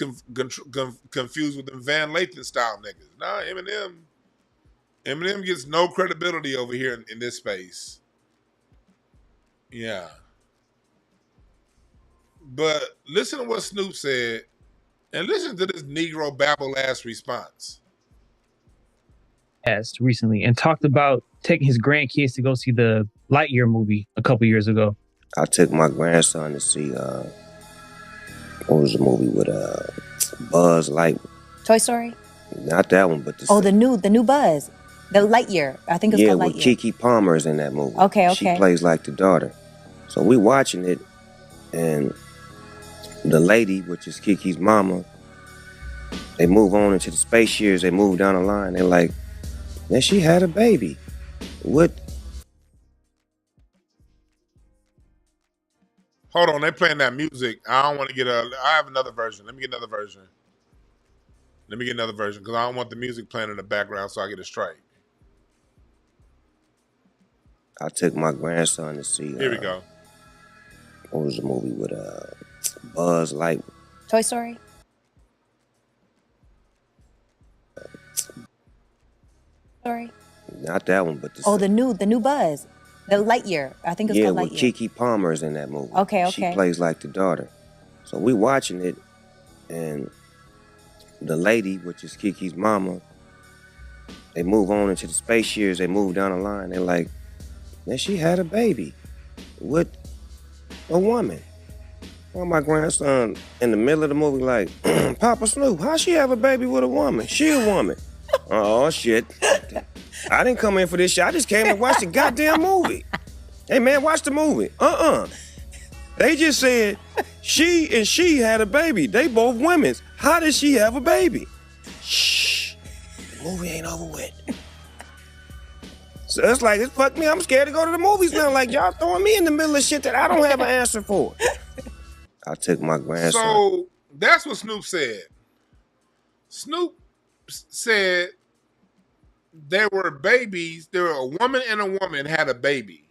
confused with them Van Lathan style niggas. Nah, Eminem gets no credibility over here in this space. Yeah. But listen to what Snoop said, and listen to this Negro babble ass response. Recently and talked about taking his grandkids to go see the Lightyear movie a couple years ago. I took my grandson to see what was the movie with Buzz Lightyear? Toy Story? Not that one, but the new Buzz, the Lightyear. I think it's called Lightyear. Yeah, with Keke Palmer is in that movie. Okay. She plays like the daughter. So we watching it, and the lady, which is Kiki's mama, they move on into the space years. They move down the line. They're like, man, she had a baby. What? Hold on, they playing that music. I don't want to get I have another version. Let me get another version because I don't want the music playing in the background so I get it straight. I took my grandson to see. Here we go. What was the movie with Buzz Lightyear? Toy Story? Sorry? Not that one, but the new Buzz, The Lightyear. I think it's called with Lightyear. Keke Palmer's in that movie. Okay. She plays like the daughter. So we watching it, and the lady, which is Kiki's mama, they move on into the space years. They move down the line. They're like, man, she had a baby with a woman. Well, my grandson in the middle of the movie like, Papa Snoop, how she have a baby with a woman? She a woman. Oh, shit. I didn't come in for this shit. I just came to watch the goddamn movie. Hey, man, watch the movie. They just said she had a baby. They both women's. How did she have a baby? Shh. The movie ain't over with. So it's like, it's fuck me. I'm scared to go to the movies now. Like, y'all throwing me in the middle of shit that I don't have an answer for. I took my grandson. So that's what Snoop said. Snoop said there were babies. There were a woman and a woman had a baby.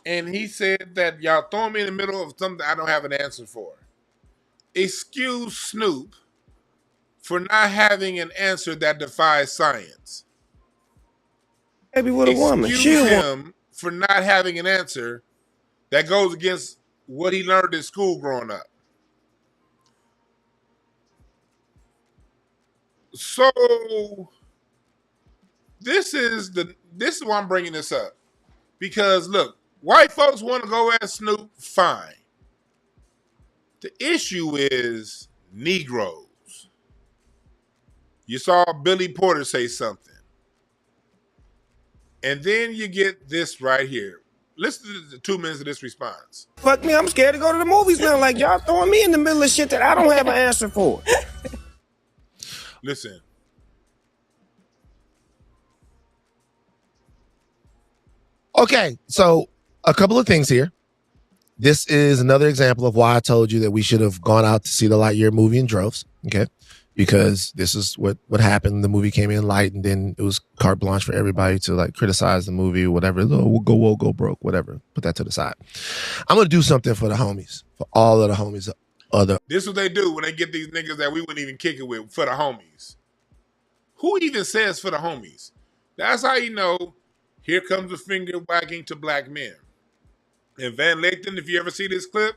And he said that y'all throwing me in the middle of something I don't have an answer for. Excuse Snoop for not having an answer that defies science. Baby with a woman. Excuse him for not having an answer that goes against what he learned in school growing up. So this is why I'm bringing this up. Because look, white folks want to go at Snoop, fine. The issue is Negroes. You saw Billy Porter say something. And then you get this right here. Listen to the 2 minutes of this response. Fuck me, I'm scared to go to the movies now. Like, y'all throwing me in the middle of shit that I don't have an answer for. Listen. Okay, so a couple of things here. This is another example of why I told you that we should have gone out to see the Lightyear movie in droves, okay? Because this is what happened. The movie came in light, and then it was carte blanche for everybody to like criticize the movie or whatever. Oh, we'll go broke, whatever. Put that to the side. I'm going to do something for the homies, for all of the homies. This is what they do when they get these niggas that we wouldn't even kick it with, for the homies. Who even says for the homies? That's how you know, here comes the finger wagging to black men. And Van Lathan, if you ever see this clip,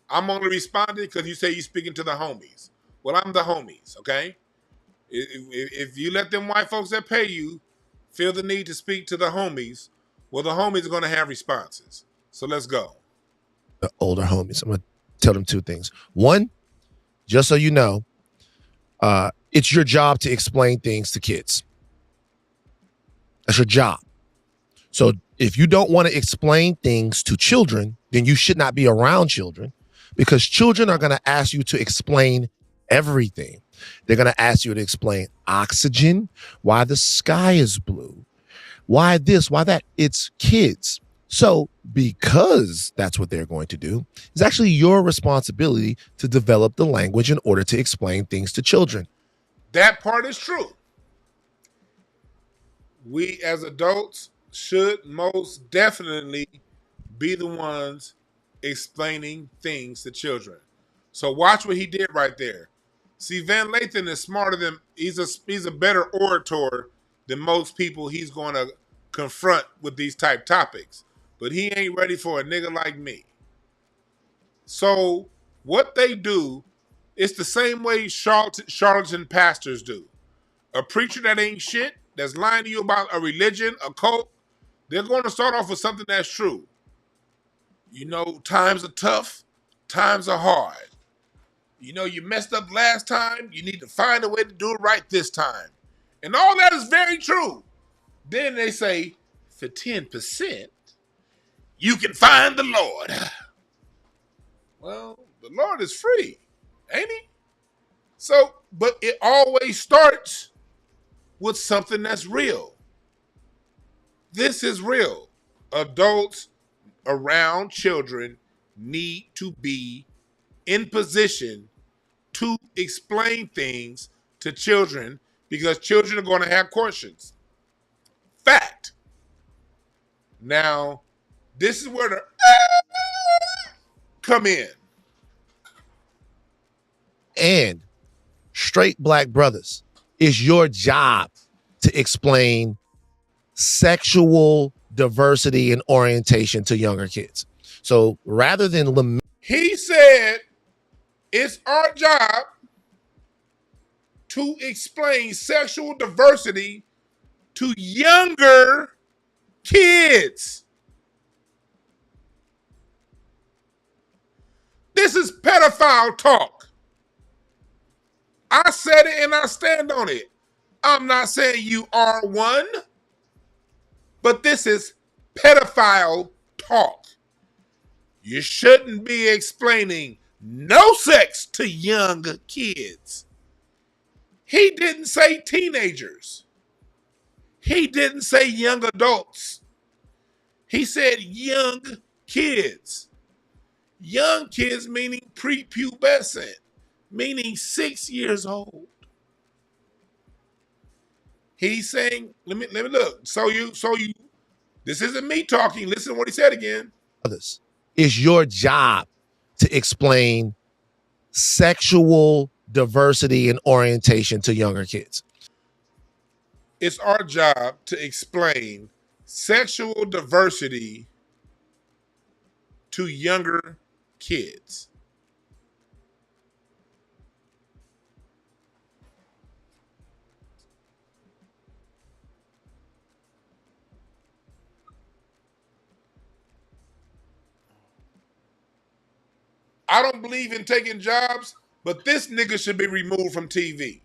I'm only responding because you say you're speaking to the homies. Well, I'm the homies, okay? If you let them white folks that pay you feel the need to speak to the homies, well, the homies are going to have responses. So let's go. The older homies. I'm going to tell them two things. One, just so you know, it's your job to explain things to kids. That's your job. So if you don't want to explain things to children, then you should not be around children, because children are going to ask you to explain everything. They're going to ask you to explain oxygen, why the sky is blue, why this, why that. It's kids. So because that's what they're going to do, it's actually your responsibility to develop the language in order to explain things to children. That part is true. We as adults should most definitely be the ones explaining things to children. So watch what he did right there. See, Van Lathan is smarter than, he's a better orator than most people he's going to confront with these type topics. But he ain't ready for a nigga like me. So what they do is the same way charlatan pastors do. A preacher that ain't shit, that's lying to you about a religion, a cult, they're going to start off with something that's true. You know, times are tough, times are hard. You know, you messed up last time, you need to find a way to do it right this time. And all that is very true. Then they say, for 10%, you can find the Lord. Well, the Lord is free, ain't he? So, but it always starts with something that's real. This is real. Adults around children need to be in position to explain things to children, because children are going to have questions. Fact. Now, this is where the come in. And straight black brothers, it's your job to explain sexual diversity and orientation to younger kids. So rather than lament, he said it's our job to explain sexual diversity to younger kids. This is pedophile talk. I said it and I stand on it. I'm not saying you are one, but this is pedophile talk. You shouldn't be explaining no sex to young kids. He didn't say teenagers. He didn't say young adults. He said young kids. Young kids meaning prepubescent, meaning 6 years old. He's saying, let me look. So you, this isn't me talking. Listen to what he said again. It's your job to explain sexual diversity and orientation to younger kids. It's our job to explain sexual diversity to younger kids. I don't believe in taking jobs, but this nigga should be removed from TV.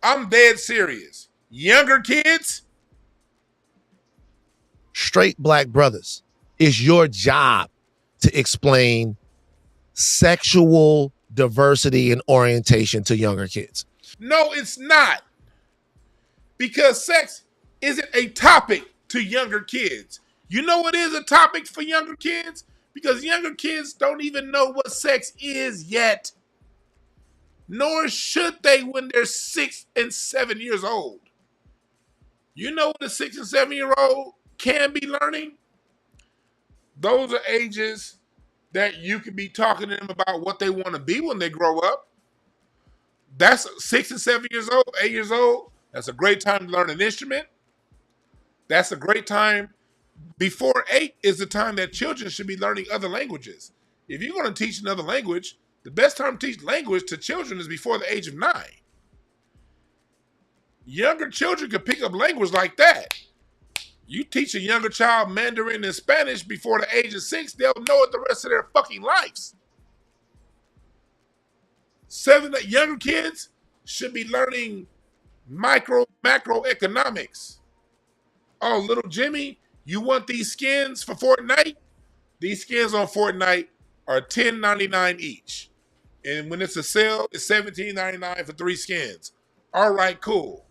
I'm dead serious. Younger kids? Straight black brothers, it's your job to explain sexual diversity and orientation to younger kids. No, it's not. Because sex isn't a topic to younger kids. You know what is a topic for younger kids? Because younger kids don't even know what sex is yet. Nor should they when they're 6 and 7 years old. You know what a 6 and 7-year-old can be learning? Those are ages that you could be talking to them about what they want to be when they grow up. That's 6 and 7 years old, 8 years old. That's a great time to learn an instrument. That's a great time. Before 8 is the time that children should be learning other languages. If you're going to teach another language, the best time to teach language to children is before the age of 9. Younger children can pick up language like that. You teach a younger child Mandarin and Spanish before the age of 6, they'll know it the rest of their fucking lives. Younger kids should be learning macroeconomics. Oh, little Jimmy, you want these skins for Fortnite? These skins on Fortnite are $10.99 each. And when it's a sale, it's $17.99 for 3 skins. All right, cool.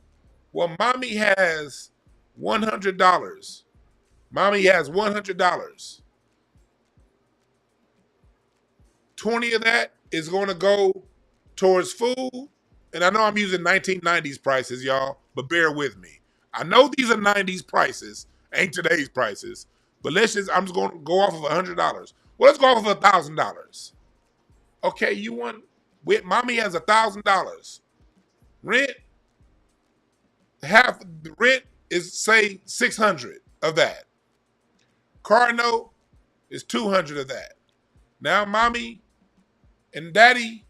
Well, mommy has $100. Mommy has $100. 20 of that is going to go towards food. And I know I'm using 1990s prices, y'all, but bear with me. I know these are 90s prices, ain't today's prices, but I'm just going to go off of $100. Well, let's go off of $1,000. Okay, mommy has $1,000. Rent, half the rent is, say, $600 of that. Car note is $200 of that. Now, mommy and daddy,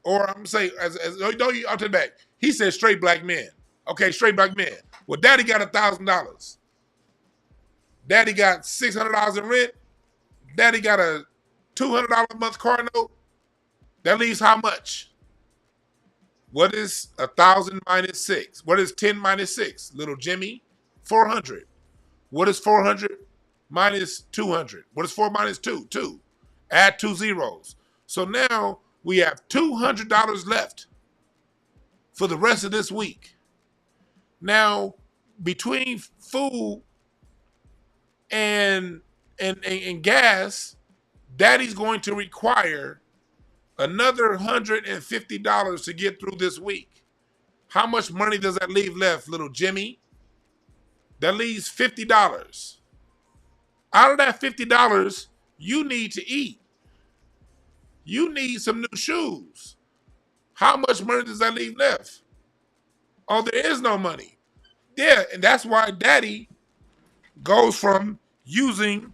or I'm saying, I'll take it back. He said straight black men. Okay, straight black men. Well, daddy got $1,000. Daddy got $600 in rent. Daddy got a $200 a month car note. That leaves how much? What is 1,000 minus 6? What is 10 minus 6? Little Jimmy, 400. What is 400 minus 200? What is 4 minus 2? 2. Add 2 zeros. So now we have $200 left for the rest of this week. Now, between food and gas, daddy's going to require another $150 to get through this week. How much money does that leave left, little Jimmy? That leaves $50. Out of that $50, you need to eat. You need some new shoes. How much money does that leave left? Oh, there is no money. Yeah, and that's why daddy goes from using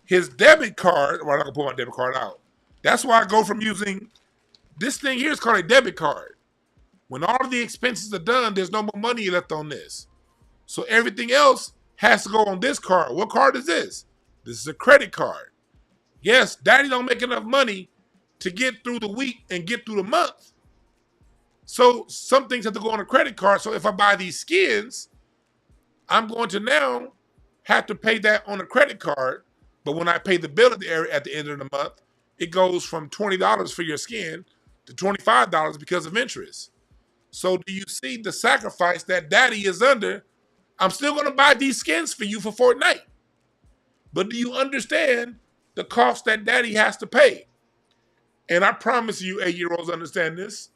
his debit card. Well, I'm not gonna pull my debit card out. That's why I go from using this thing here is called a debit card. When all of the expenses are done, there's no more money left on this. So everything else has to go on this card. What card is this? This is a credit card. Yes, daddy don't make enough money to get through the week and get through the month. So some things have to go on a credit card. So if I buy these skins, I'm going to now have to pay that on a credit card. But when I pay the bill at the end of the month, it goes from $20 for your skin to $25 because of interest. So do you see the sacrifice that daddy is under? I'm still going to buy these skins for you for Fortnite. But do you understand the cost that daddy has to pay? And I promise you 8-year-olds understand this.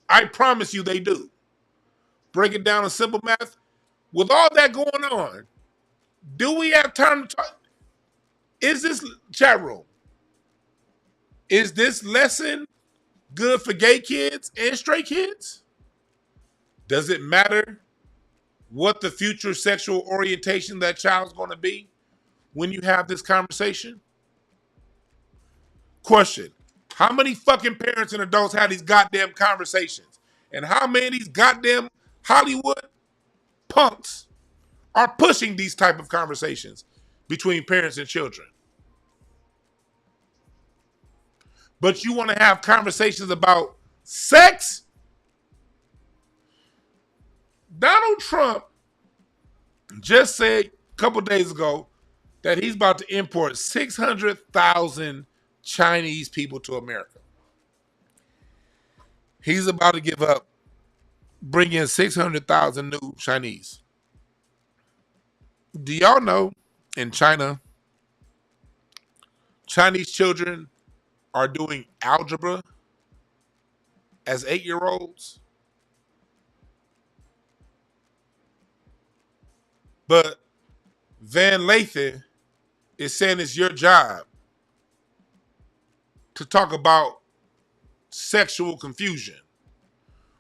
I promise you they do. Break it down in simple math. With all that going on, do we have time to talk? Is this chat room? Is this lesson good for gay kids and straight kids? Does it matter what the future sexual orientation that child's going to be when you have this conversation? Question. How many fucking parents and adults have these goddamn conversations? And how many of these goddamn Hollywood punks are pushing these type of conversations between parents and children? But you want to have conversations about sex? Donald Trump just said a couple days ago that he's about to import 600,000 Chinese people to America. He's about to bring in 600,000 new Chinese. Do y'all know in China, Chinese children are doing algebra as 8-year-olds? But Van Lathan is saying it's your job to talk about sexual confusion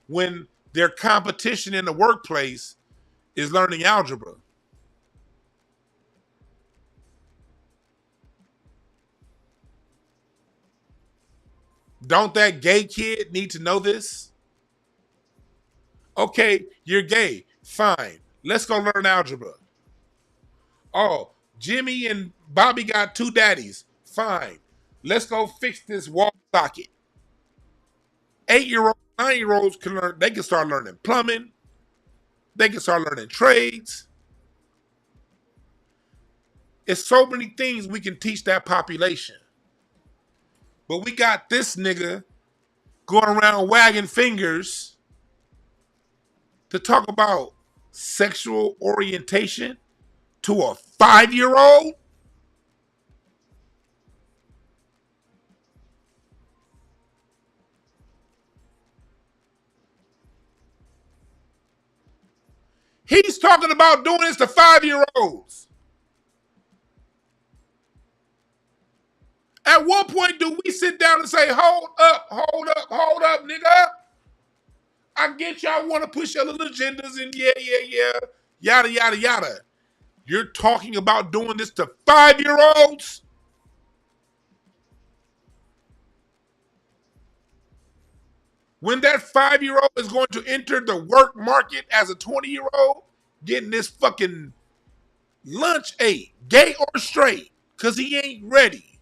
when their competition in the workplace is learning algebra. Don't that gay kid need to know this? Okay, you're gay. Fine. Let's go learn algebra. Oh, Jimmy and Bobby got 2 daddies. Fine. Let's go fix this wall socket. 8-year-olds, 9-year-olds can learn. They can start learning plumbing. They can start learning trades. It's so many things we can teach that population. But we got this nigga going around wagging fingers to talk about sexual orientation to a 5-year-old? He's talking about doing this to 5-year-olds. At what point do we sit down and say, hold up, nigga? I get y'all want to push your little agendas and yeah, yada, yada, yada. You're talking about doing this to 5-year-olds? When that 5-year-old is going to enter the work market as a 20-year-old, getting this fucking lunch ate, gay or straight, because he ain't ready.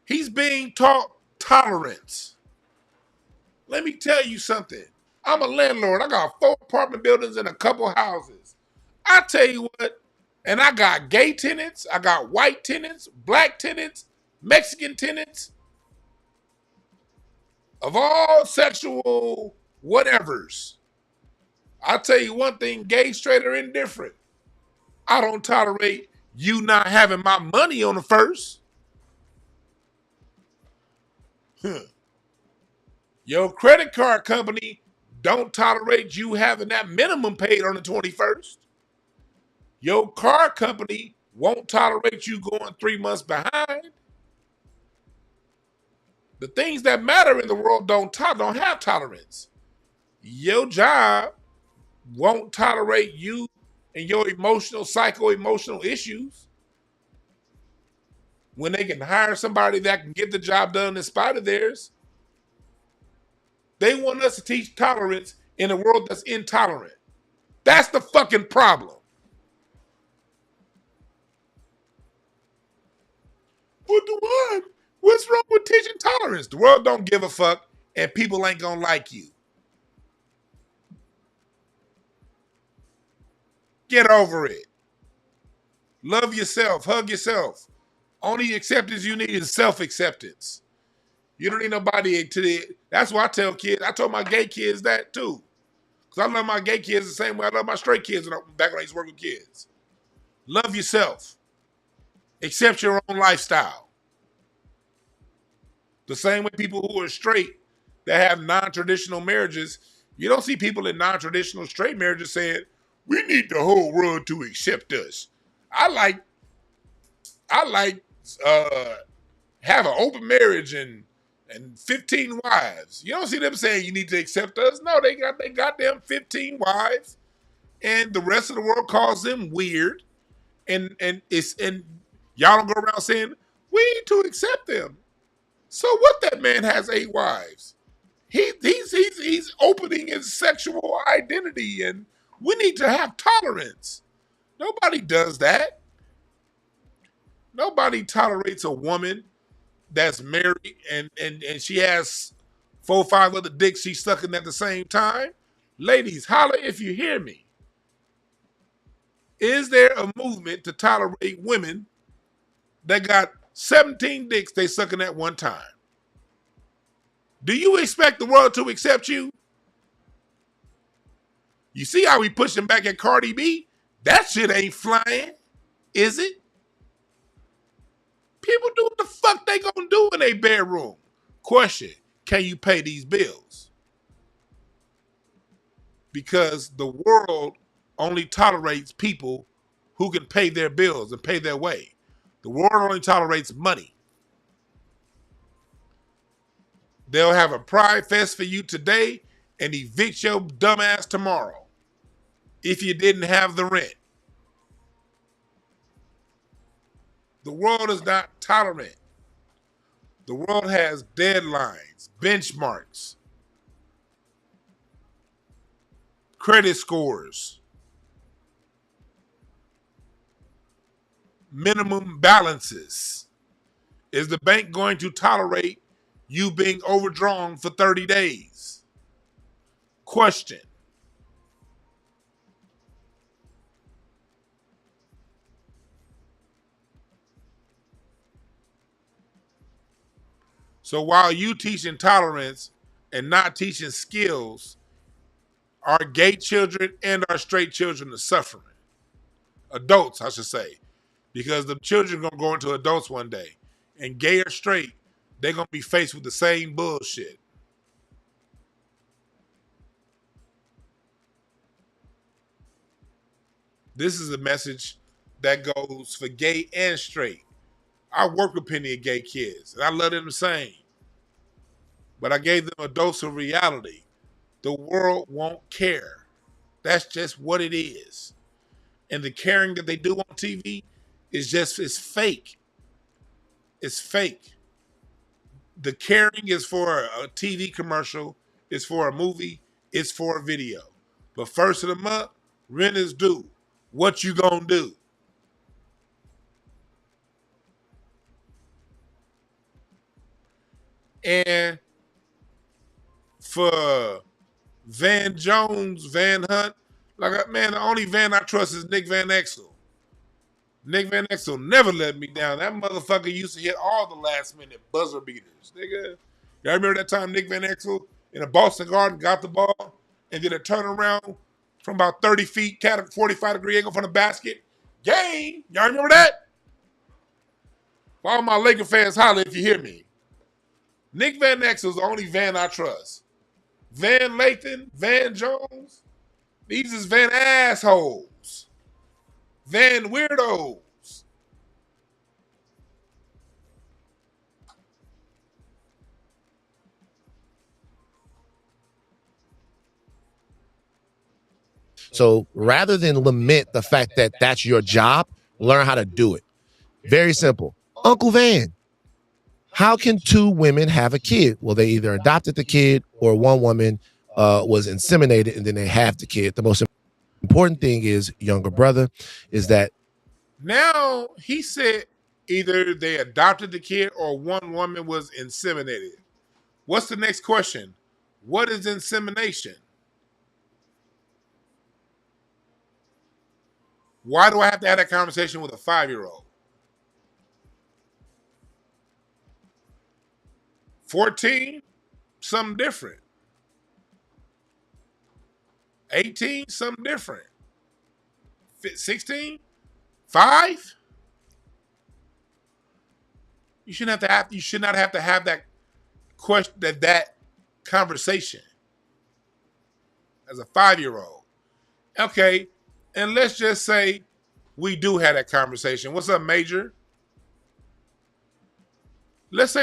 He's being taught tolerance. Let me tell you something. I'm a landlord. I got 4 apartment buildings and a couple houses. I tell you what, and I got gay tenants, I got white tenants, black tenants, Mexican tenants, of all sexual whatevers. I'll tell you one thing, gay, straight, or indifferent. I don't tolerate you not having my money on the first. Your credit card company don't tolerate you having that minimum paid on the 21st. Your car company won't tolerate you going 3 months behind. The things that matter in the world don't have tolerance. Your job won't tolerate you and your emotional, psycho-emotional issues when they can hire somebody that can get the job done in spite of theirs. They want us to teach tolerance in a world that's intolerant. That's the fucking problem. What's wrong with teaching tolerance? The world don't give a fuck, and people ain't gonna like you. Get over it. Love yourself. Hug yourself. Only acceptance you need is self-acceptance. You don't need nobody to the. That's why I tell kids. I told my gay kids that too, because I love my gay kids the same way I love my straight kids back when I used to work with kids. Love yourself. Accept your own lifestyle. The same way people who are straight that have non-traditional marriages, you don't see people in non-traditional straight marriages saying, "We need the whole world to accept us." I like have an open marriage and 15 wives. You don't see them saying you need to accept us. No, they got them 15 wives, and the rest of the world calls them weird. And y'all don't go around saying we need to accept them. So what? That man has 8 wives. He's opening his sexual identity, and we need to have tolerance. Nobody does that. Nobody tolerates a woman that's married and she has 4 or 5 other dicks she's sucking at the same time. Ladies, holler if you hear me. Is there a movement to tolerate women that got 17 dicks they sucking at one time? Do you expect the world to accept you? You see how we pushing back at Cardi B? That shit ain't flying, is it? People do what the fuck they gonna do in their bedroom. Question, can you pay these bills? Because the world only tolerates people who can pay their bills and pay their way. The world only tolerates money. They'll have a pride fest for you today and evict your dumb ass tomorrow if you didn't have the rent. The world is not tolerant. The world has deadlines, benchmarks, credit scores, minimum balances. Is the bank going to tolerate you being overdrawn for 30 days? Question. So while you teaching tolerance and not teaching skills, our gay children and our straight children are suffering. Adults, I should say. Because the children are going to go into adults one day. And gay or straight, they're going to be faced with the same bullshit. This is a message that goes for gay and straight. I work with plenty of gay kids, and I love them the same. But I gave them a dose of reality. The world won't care. That's just what it is. And the caring that they do on TV it's fake. It's fake. The caring is for a TV commercial, it's for a movie, it's for a video. But first of the month, rent is due. What you gonna do? And for Van Jones, Van Hunt, like, man, the only Van I trust is Nick Van Exel. Nick Van Exel never let me down. That motherfucker used to hit all the last minute buzzer beaters, nigga. Y'all remember that time Nick Van Exel in a Boston Garden got the ball and did a turnaround from about 30 feet, cat a 45-degree angle from the basket? Game. Y'all remember that? For all my Laker fans, holler if you hear me. Nick Van Exel's the only Van I trust. Van Lathan, Van Jones, these is Van assholes. Van weirdos. So rather than lament the fact that that's your job, learn how to do it. Very simple. Uncle Van, how can two women have a kid? Well, they either adopted the kid or one woman was inseminated and then they have the kid. The most important thing is, younger brother, is that now he said either they adopted the kid or one woman was inseminated. What's the next question? What is insemination? Why do I have to have that conversation with a 5-year-old? 14, something different. 18, something different. 16, 5. You should not have to have that question, that conversation as a 5-year-old. Okay, and let's just say we do have that conversation. What's up, Major? Let's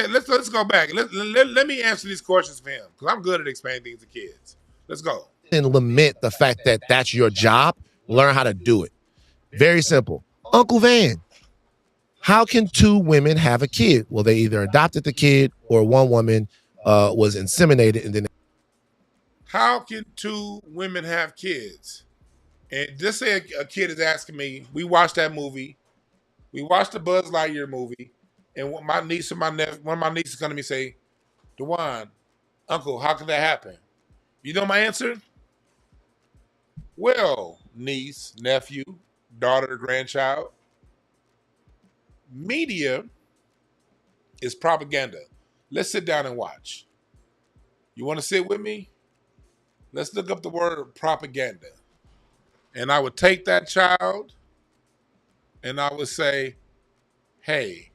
go back. Let me answer these questions for him because I'm good at explaining things to kids. Let's go. And lament the fact that that's your job, learn how to do it. Very simple. Uncle Van, how can two women have a kid? Well, they either adopted the kid or one woman was inseminated and then. How can two women have kids? And just say a kid is asking me, we watched that movie, we watched the Buzz Lightyear movie, and one of my nieces is going to me say, Dewan, Uncle, how could that happen? You know my answer? Well, niece, nephew, daughter, grandchild, media is propaganda. Let's sit down and watch. You want to sit with me? Let's look up the word propaganda. And I would take that child and I would say, hey,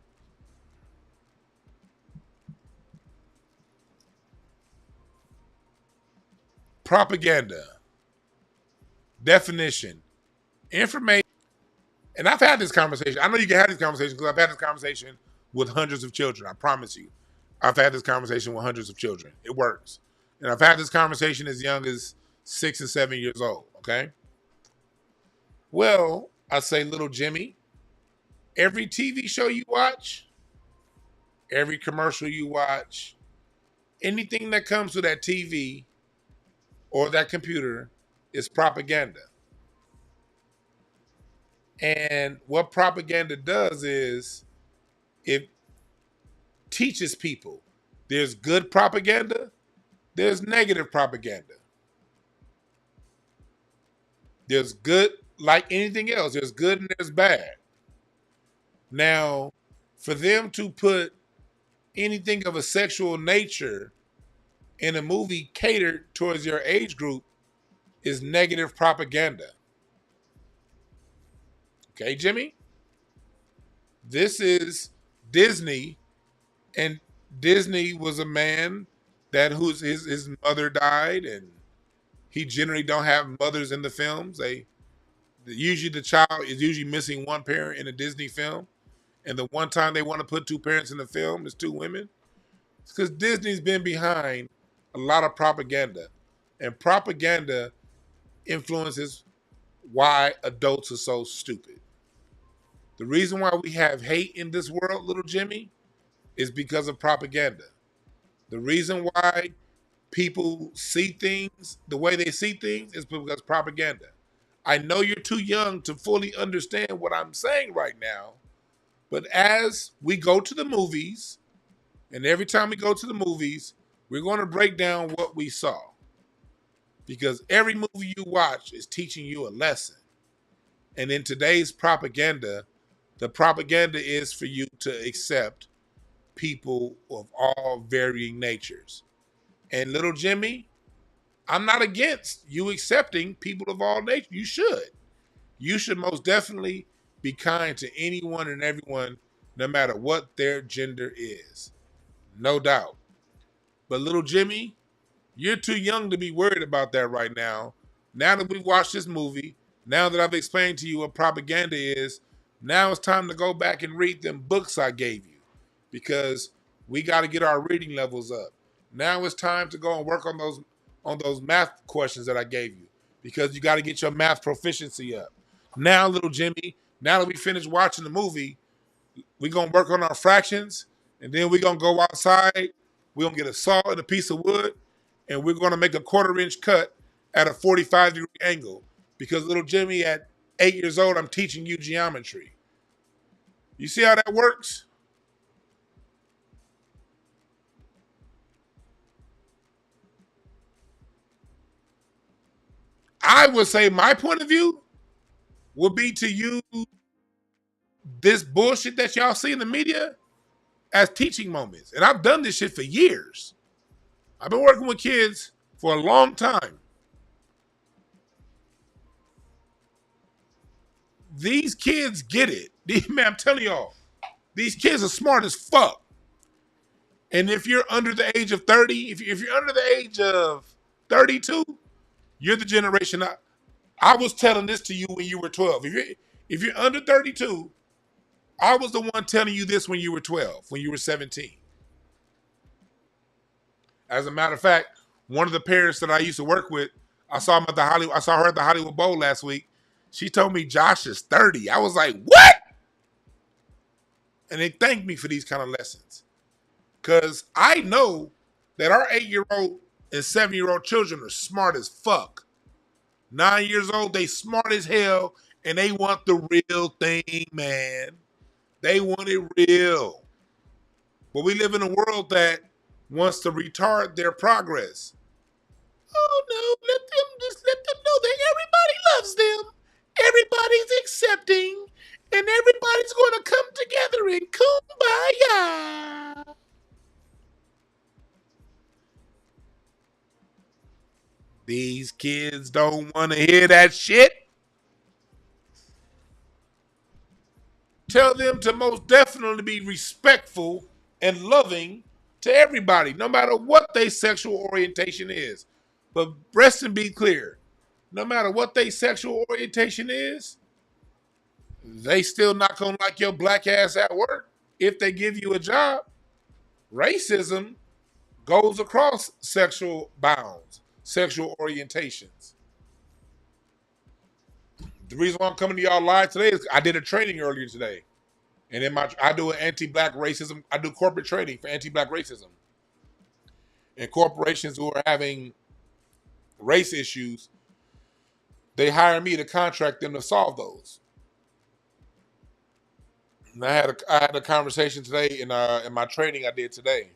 propaganda, definition, information. And I've had this conversation. I know you can have this conversation because I've had this conversation with hundreds of children. I promise you. I've had this conversation with hundreds of children. It works. And I've had this conversation as young as 6 and 7 years old, okay? Well, I say, little Jimmy, every TV show you watch, every commercial you watch, anything that comes to that TV or that computer is propaganda. And what propaganda does is it teaches people there's good propaganda, there's negative propaganda. There's good, like anything else, there's good and there's bad. Now, for them to put anything of a sexual nature in a movie catered towards your age group is negative propaganda. Okay, Jimmy? This is Disney, and Disney was a man that his mother died, and he generally don't have mothers in the films. Usually the child is usually missing one parent in a Disney film, and the one time they want to put two parents in the film is two women. It's because Disney's been behind a lot of propaganda, and propaganda influences why adults are so stupid. The reason why we have hate in this world, little Jimmy, is because of propaganda. The reason why people see things the way they see things is because of propaganda. I know you're too young to fully understand what I'm saying right now, but as we go to the movies, and every time we go to the movies, we're going to break down what we saw. Because every movie you watch is teaching you a lesson. And in today's propaganda, the propaganda is for you to accept people of all varying natures. And little Jimmy, I'm not against you accepting people of all natures. You should. You should most definitely be kind to anyone and everyone, no matter what their gender is. No doubt. But little Jimmy, you're too young to be worried about that right now. Now that we've watched this movie, now that I've explained to you what propaganda is, now it's time to go back and read them books I gave you, because we got to get our reading levels up. Now it's time to go and work on those math questions that I gave you, because you got to get your math proficiency up. Now, little Jimmy, now that we finished watching the movie, we're going to work on our fractions, and then we're going to go outside. We're going to get a saw and a piece of wood, and we're going to make a 1/4-inch cut at a 45-degree angle. Because little Jimmy, at 8 years old, I'm teaching you geometry. You see how that works? I would say my point of view would be to use this bullshit that y'all see in the media as teaching moments. And I've done this shit for years. I've been working with kids for a long time. These kids get it. Man, I'm telling y'all, these kids are smart as fuck. And if you're under the age of 30, if you're under the age of 32, you're the generation I was telling this to you when you were 12. If you're under 32, I was the one telling you this when you were 12, when you were 17. As a matter of fact, one of the parents that I used to work with, I saw her at the Hollywood Bowl last week. She told me Josh is 30. I was like, what? And they thanked me for these kind of lessons. Because I know that our 8-year-old and 7-year-old children are smart as fuck. 9 years old, they smart as hell, and they want the real thing, man. They want it real. But we live in a world that wants to retard their progress. Oh no, let them know that everybody loves them. Everybody's accepting, and everybody's going to come together in kumbaya. These kids don't want to hear that shit. Tell them to most definitely be respectful and loving to everybody, no matter what their sexual orientation is. But rest and be clear, no matter what their sexual orientation is, they still not gonna like your black ass at work if they give you a job. Racism goes across sexual bounds, sexual orientations. The reason why I'm coming to y'all live today is I did a training earlier today. And I do an anti-black racism. I do corporate training for anti-black racism. And corporations who are having race issues, they hire me to contract them to solve those. And I had a conversation today in my training I did today.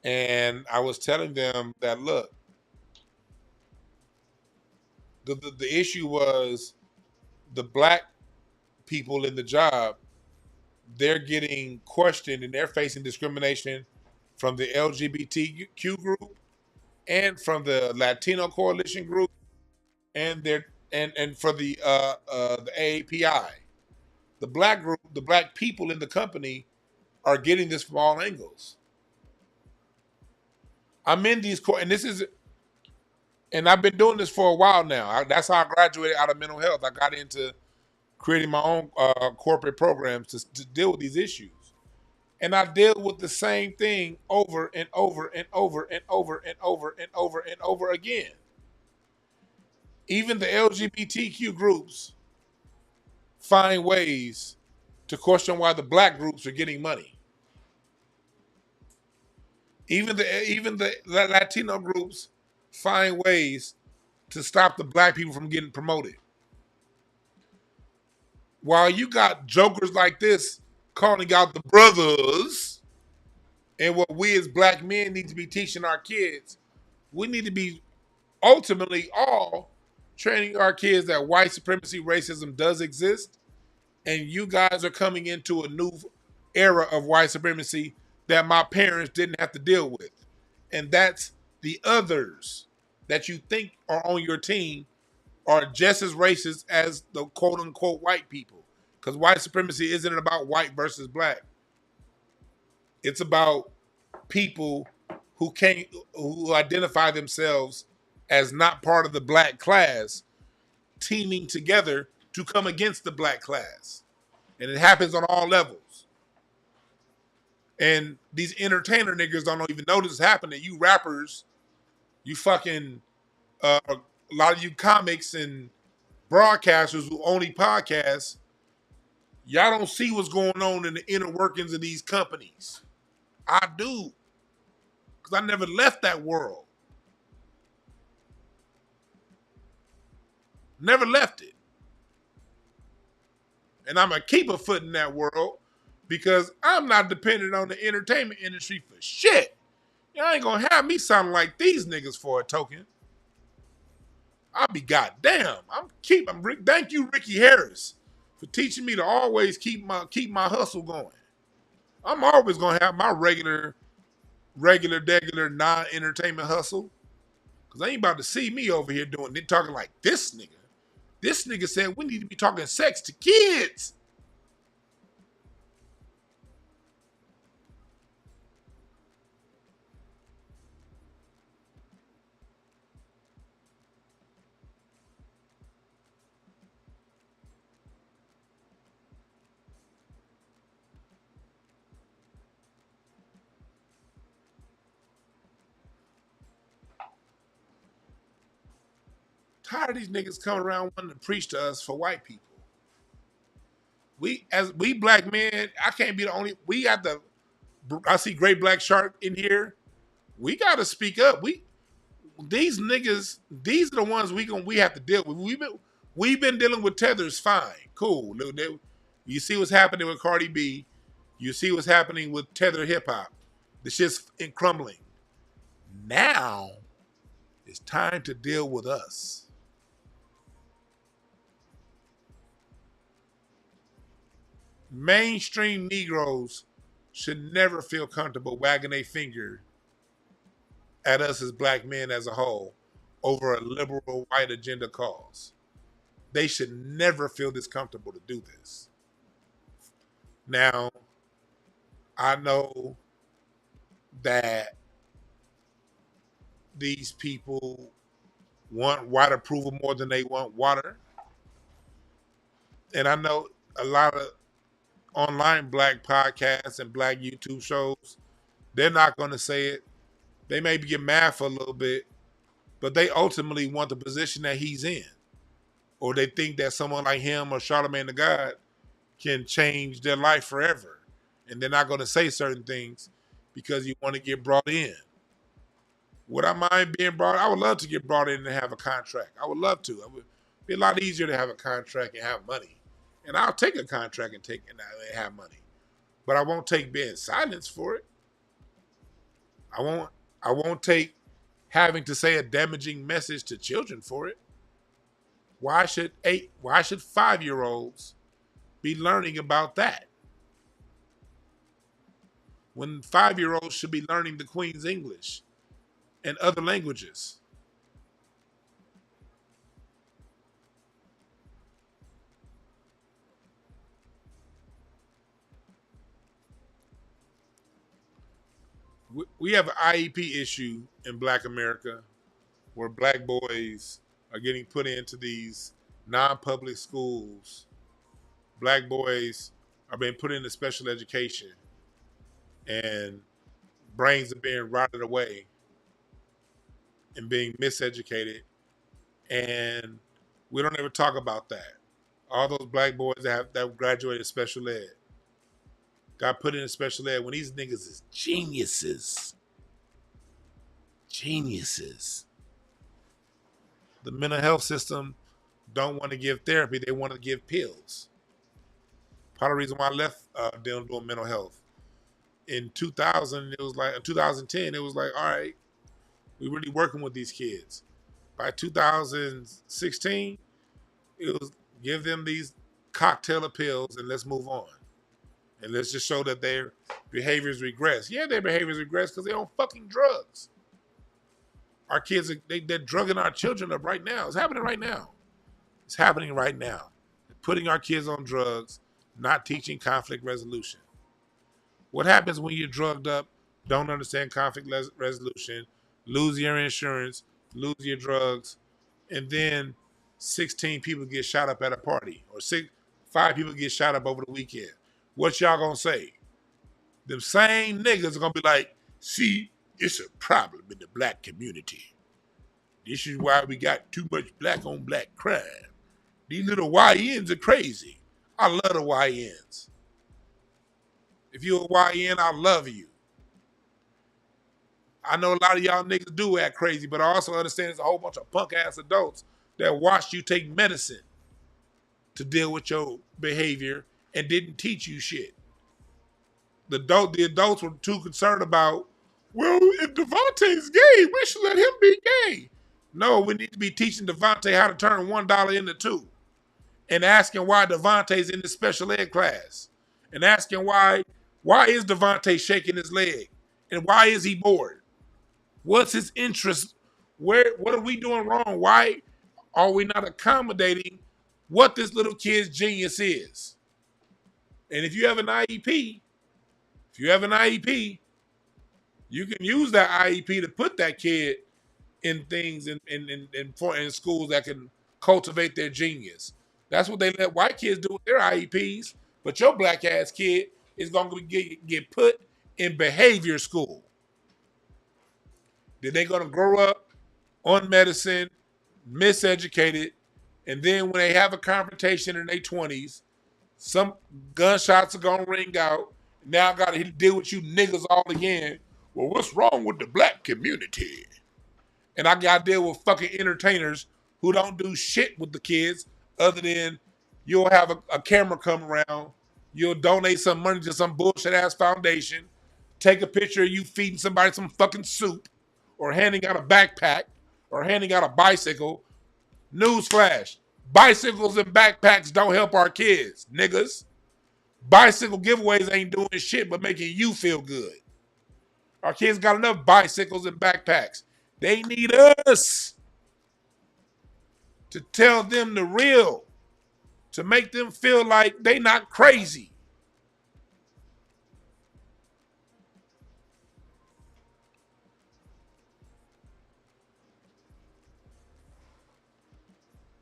And I was telling them that, look, the issue was the black people in the job, they're getting questioned and they're facing discrimination from the LGBTQ group and from the Latino Coalition group and for the AAPI. The black group, the black people in the company are getting this from all angles. I'm in these and I've been doing this for a while now. That's how I graduated out of mental health. I got into creating my own corporate programs to deal with these issues. And I deal with the same thing over and over and over and over and over and over and over again. Even the LGBTQ groups find ways to question why the black groups are getting money. Even the Latino groups find ways to stop the black people from getting promoted. While you got jokers like this calling out the brothers and what we as black men need to be teaching our kids, we need to be ultimately all training our kids that white supremacy racism does exist, and you guys are coming into a new era of white supremacy that my parents didn't have to deal with. And that's the others that you think are on your team are just as racist as the quote unquote white people. Because white supremacy isn't about white versus black. It's about people who identify themselves as not part of the black class teaming together to come against the black class. And it happens on all levels. And these entertainer niggas don't even know this is happening. You rappers, you fucking a lot of you comics and broadcasters who only podcasts, y'all don't see what's going on in the inner workings of these companies. I do. Because I never left that world. Never left it. And I'm going to keep a foot in that world because I'm not dependent on the entertainment industry for shit. Y'all ain't going to have me sounding like these niggas for a token. I'll be goddamn. Thank you, Ricky Harris, for teaching me to always keep my hustle going. I'm always going to have my regular, non-entertainment hustle. Because I ain't about to see me over here talking like this nigga. This nigga said we need to be talking sex to kids. Tired of these niggas coming around wanting to preach to us for white people. We black men, I can't be the only. I see Great Black Shark in here. We got to speak up. These niggas, these are the ones we have to deal with. We've been dealing with tethers fine, cool. You see what's happening with Cardi B. You see what's happening with tether hip hop. The shit's crumbling. Now it's time to deal with us. Mainstream Negroes should never feel comfortable wagging a finger at us as black men as a whole over a liberal white agenda cause. They should never feel this comfortable to do this. Now, I know that these people want white approval more than they want water. And I know a lot of online black podcasts and black YouTube shows, they're not going to say it. They may get mad for a little bit, but they ultimately want the position that he's in. Or they think that someone like him or Charlamagne the God can change their life forever. And they're not going to say certain things because you want to get brought in. Would I mind being brought? I would love to get brought in and have a contract. I would love to. It would be a lot easier to have a contract and have money. And I'll take a contract and have money. But I won't take being silenced for it. I won't take having to say a damaging message to children for it. Why should 5-year-olds be learning about that? When 5-year-olds should be learning the Queen's English and other languages. We have an IEP issue in Black America where black boys are getting put into these non-public schools. Black boys are being put into special education and brains are being rotted away and being miseducated. And we don't ever talk about that. All those black boys that graduated special ed got put into special ed when these niggas is geniuses. Geniuses. The mental health system don't want to give therapy. They want to give pills. Part of the reason why I left doing mental health. In 2000, it was like, in 2010, it was like, all right, we're really working with these kids. By 2016, it was give them these cocktail of pills and let's move on. And let's just show that their behaviors regress. Yeah, their behaviors regress because they're on fucking drugs. Our kids, they're drugging our children up right now. It's happening right now. It's happening right now. They're putting our kids on drugs, not teaching conflict resolution. What happens when you're drugged up, don't understand conflict resolution, lose your insurance, lose your drugs, and then 16 people get shot up at a party, or 5 people get shot up over the weekend? What y'all gonna say? Them same niggas are gonna be like, see, it's a problem in the black community. This is why we got too much black on black crime. These little YNs are crazy. I love the YNs. If you're a YN, I love you. I know a lot of y'all niggas do act crazy, but I also understand there's a whole bunch of punk ass adults that watched you take medicine to deal with your behavior and didn't teach you shit. The adults were too concerned about, well, if Devontae's gay, we should let him be gay. No, we need to be teaching Devontae how to turn $1 into $2. And asking why Devontae's in the special ed class. And asking why is Devontae shaking his leg? And why is he bored? What's his interest? What are we doing wrong? Why are we not accommodating what this little kid's genius is? And if you have an IEP, you can use that IEP to put that kid in things in schools that can cultivate their genius. That's what they let white kids do with their IEPs. But your black ass kid is going to get put in behavior school. Then they're going to grow up on medicine, miseducated, and then when they have a confrontation in their 20s, some gunshots are going to ring out. Now I got to deal with you niggas all again. Well, what's wrong with the black community? And I got to deal with fucking entertainers who don't do shit with the kids other than you'll have a camera come around, you'll donate some money to some bullshit ass foundation, take a picture of you feeding somebody some fucking soup or handing out a backpack or handing out a bicycle. Newsflash, bicycles and backpacks don't help our kids, niggas. Bicycle giveaways ain't doing shit but making you feel good. Our kids got enough bicycles and backpacks. They need us to tell them the real, to make them feel like they not crazy.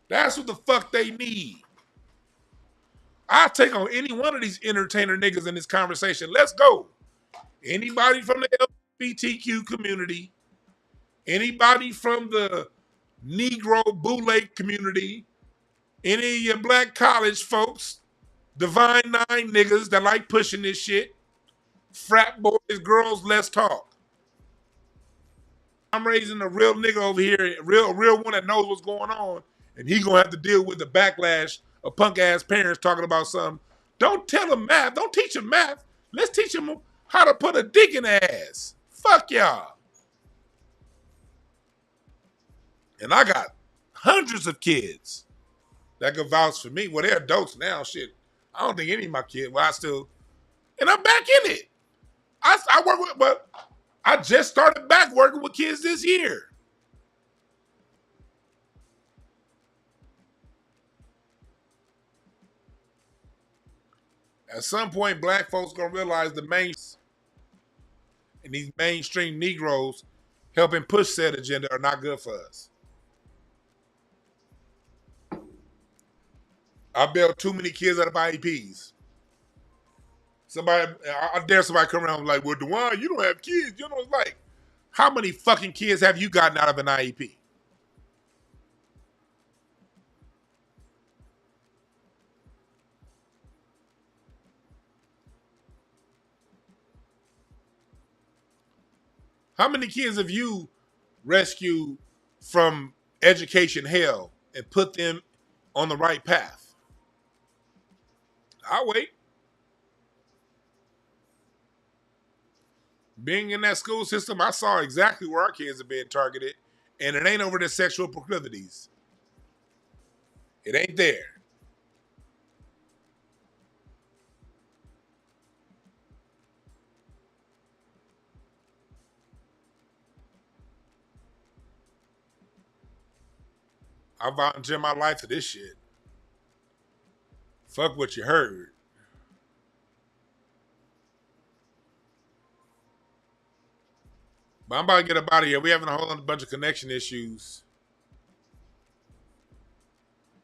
That's what the fuck they need. I'll take on any one of these entertainer niggas in this conversation. Let's go. Anybody from the LGBTQ community, anybody from the Negro Boule community, any of your black college folks, Divine Nine niggas that like pushing this shit, frat boys, girls, let's talk. I'm raising a real nigga over here, a real one that knows what's going on, and he gonna have to deal with the backlash of punk ass parents talking about something. Don't tell him math. Don't teach him math. Let's teach him how to put a dick in the ass. Fuck y'all. And I got hundreds of kids that can vouch for me. Well, they're adults now. Shit, I don't think any of my kids. Well, and I'm back in it. I work with, but I just started back working with kids this year. At some point, black folks gonna realize and these mainstream Negroes helping push said agenda are not good for us. I bailed too many kids out of IEPs. I dare somebody come around and like, well, DeJuan, you don't have kids. You know, it's like, how many fucking kids have you gotten out of an IEP? How many kids have you rescued from education hell and put them on the right path? I'll wait. Being in that school system, I saw exactly where our kids are being targeted, and it ain't over their sexual proclivities. It ain't there. I volunteer my life to this shit. Fuck what you heard. But I'm about to get up out of here. We're having a whole bunch of connection issues.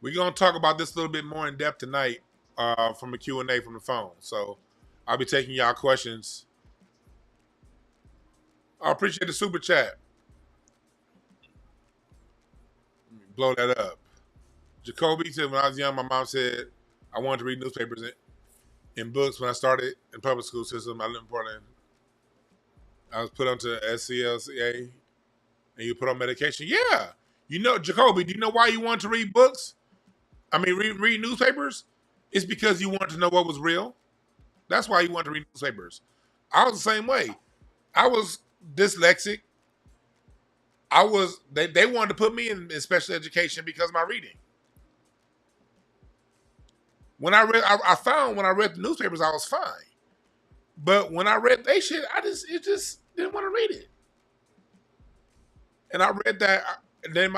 We're going to talk about this a little bit more in depth tonight from a Q&A from the phone. So I'll be taking y'all questions. I appreciate the super chat. blow that up. Jacoby said when I was young, my mom said I wanted to read newspapers in books when I started in public school system. I lived in Portland. I was put onto SCLCA and you put on medication. Yeah. You know, Jacoby, do you know why you wanted to read books? I mean, read newspapers? It's because you wanted to know what was real. That's why you wanted to read newspapers. I was the same way. I was dyslexic. They wanted to put me in special education because of my reading. When I found when I read the newspapers, I was fine. But when I read they shit, it just didn't want to read it. And I read that. And then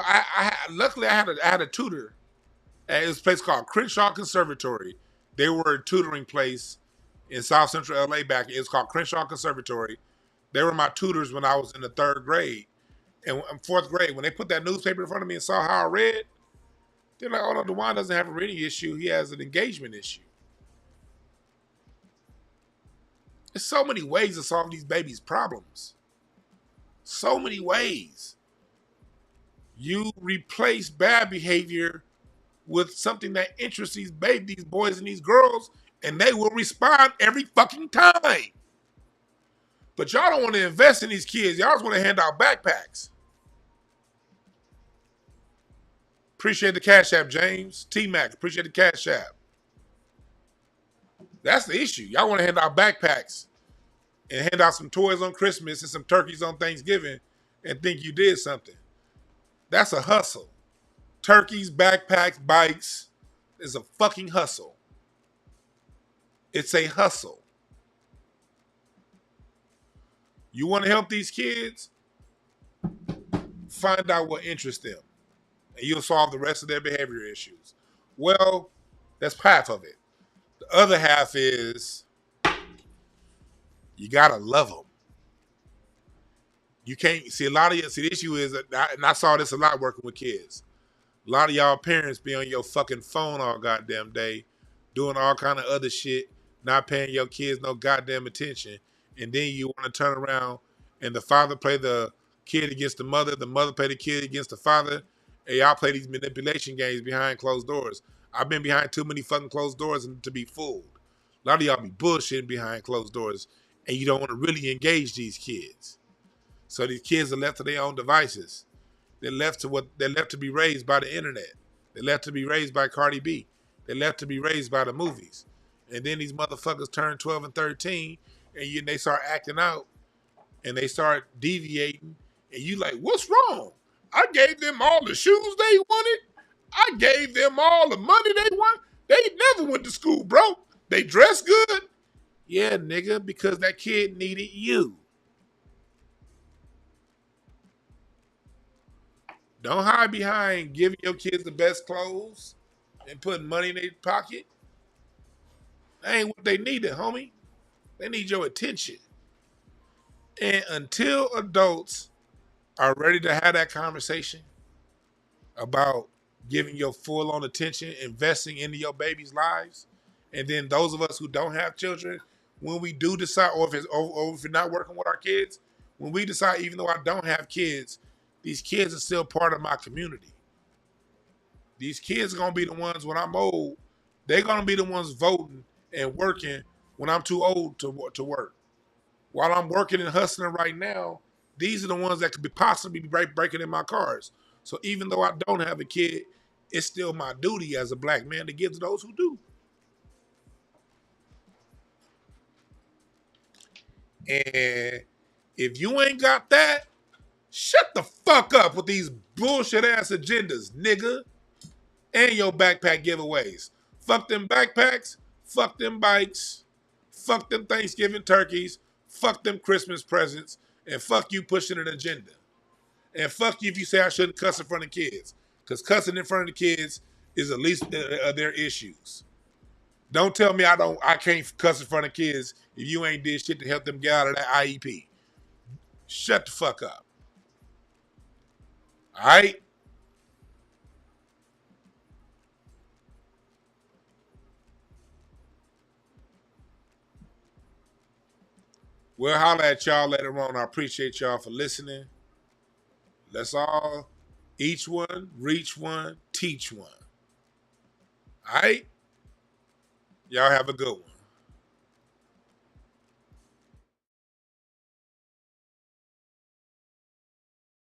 luckily I had a tutor at this place called Crenshaw Conservatory. They were a tutoring place in South Central LA back. It was called Crenshaw Conservatory. They were my tutors when I was in the 3rd grade. And in 4th grade, when they put that newspaper in front of me and saw how I read, they're like, oh no, DeJuan doesn't have a reading issue. He has an engagement issue. There's so many ways to solve these babies' problems. So many ways. You replace bad behavior with something that interests these boys and these girls, and they will respond every fucking time. But y'all don't want to invest in these kids. Y'all just want to hand out backpacks. Appreciate the Cash App, James. T-Mac, appreciate the Cash App. That's the issue. Y'all want to hand out backpacks and hand out some toys on Christmas and some turkeys on Thanksgiving and think you did something. That's a hustle. Turkeys, backpacks, bikes is a fucking hustle. It's a hustle. You want to help these kids? Find out what interests them. And you'll solve the rest of their behavior issues. Well, that's half of it. The other half is you gotta love them. You can't see the issue is that, and I saw this a lot working with kids. A lot of y'all parents be on your fucking phone all goddamn day, doing all kind of other shit, not paying your kids no goddamn attention, and then you want to turn around and the father play the kid against the mother play the kid against the father, and y'all play these manipulation games behind closed doors. I've been behind too many fucking closed doors to be fooled. A lot of y'all be bullshitting behind closed doors, and you don't want to really engage these kids. So these kids are left to their own devices. They're left to be raised by the internet. They're left to be raised by Cardi B. They're left to be raised by the movies. And then these motherfuckers turn 12 and 13, and they start acting out, and they start deviating, and you like, what's wrong? I gave them all the shoes they wanted. I gave them all the money they want. They never went to school, bro. They dressed good. Yeah, nigga, because that kid needed you. Don't hide behind giving your kids the best clothes and putting money in their pocket. That ain't what they needed, homie. They need your attention. And until adults are ready to have that conversation about giving your full-on attention, investing into your baby's lives, and then those of us who don't have children, when we do decide, or if you're not working with our kids, when we decide, even though I don't have kids, these kids are still part of my community. These kids are going to be the ones when I'm old, they're going to be the ones voting and working when I'm too old to work. While I'm working and hustling right now, these are the ones that could be possibly breaking in my cars. So even though I don't have a kid, it's still my duty as a black man to give to those who do. And if you ain't got that, shut the fuck up with these bullshit ass agendas, nigga. And your backpack giveaways. Fuck them backpacks, fuck them bikes, fuck them Thanksgiving turkeys, fuck them Christmas presents, and fuck you pushing an agenda. And fuck you if you say I shouldn't cuss in front of kids. Because cussing in front of the kids is the least of their issues. Don't tell me I can't cuss in front of kids if you ain't did shit to help them get out of that IEP. Shut the fuck up. All right? We'll holler at y'all later on. I appreciate y'all for listening. Let's all Each one, reach one, teach one. All right? Y'all have a good one.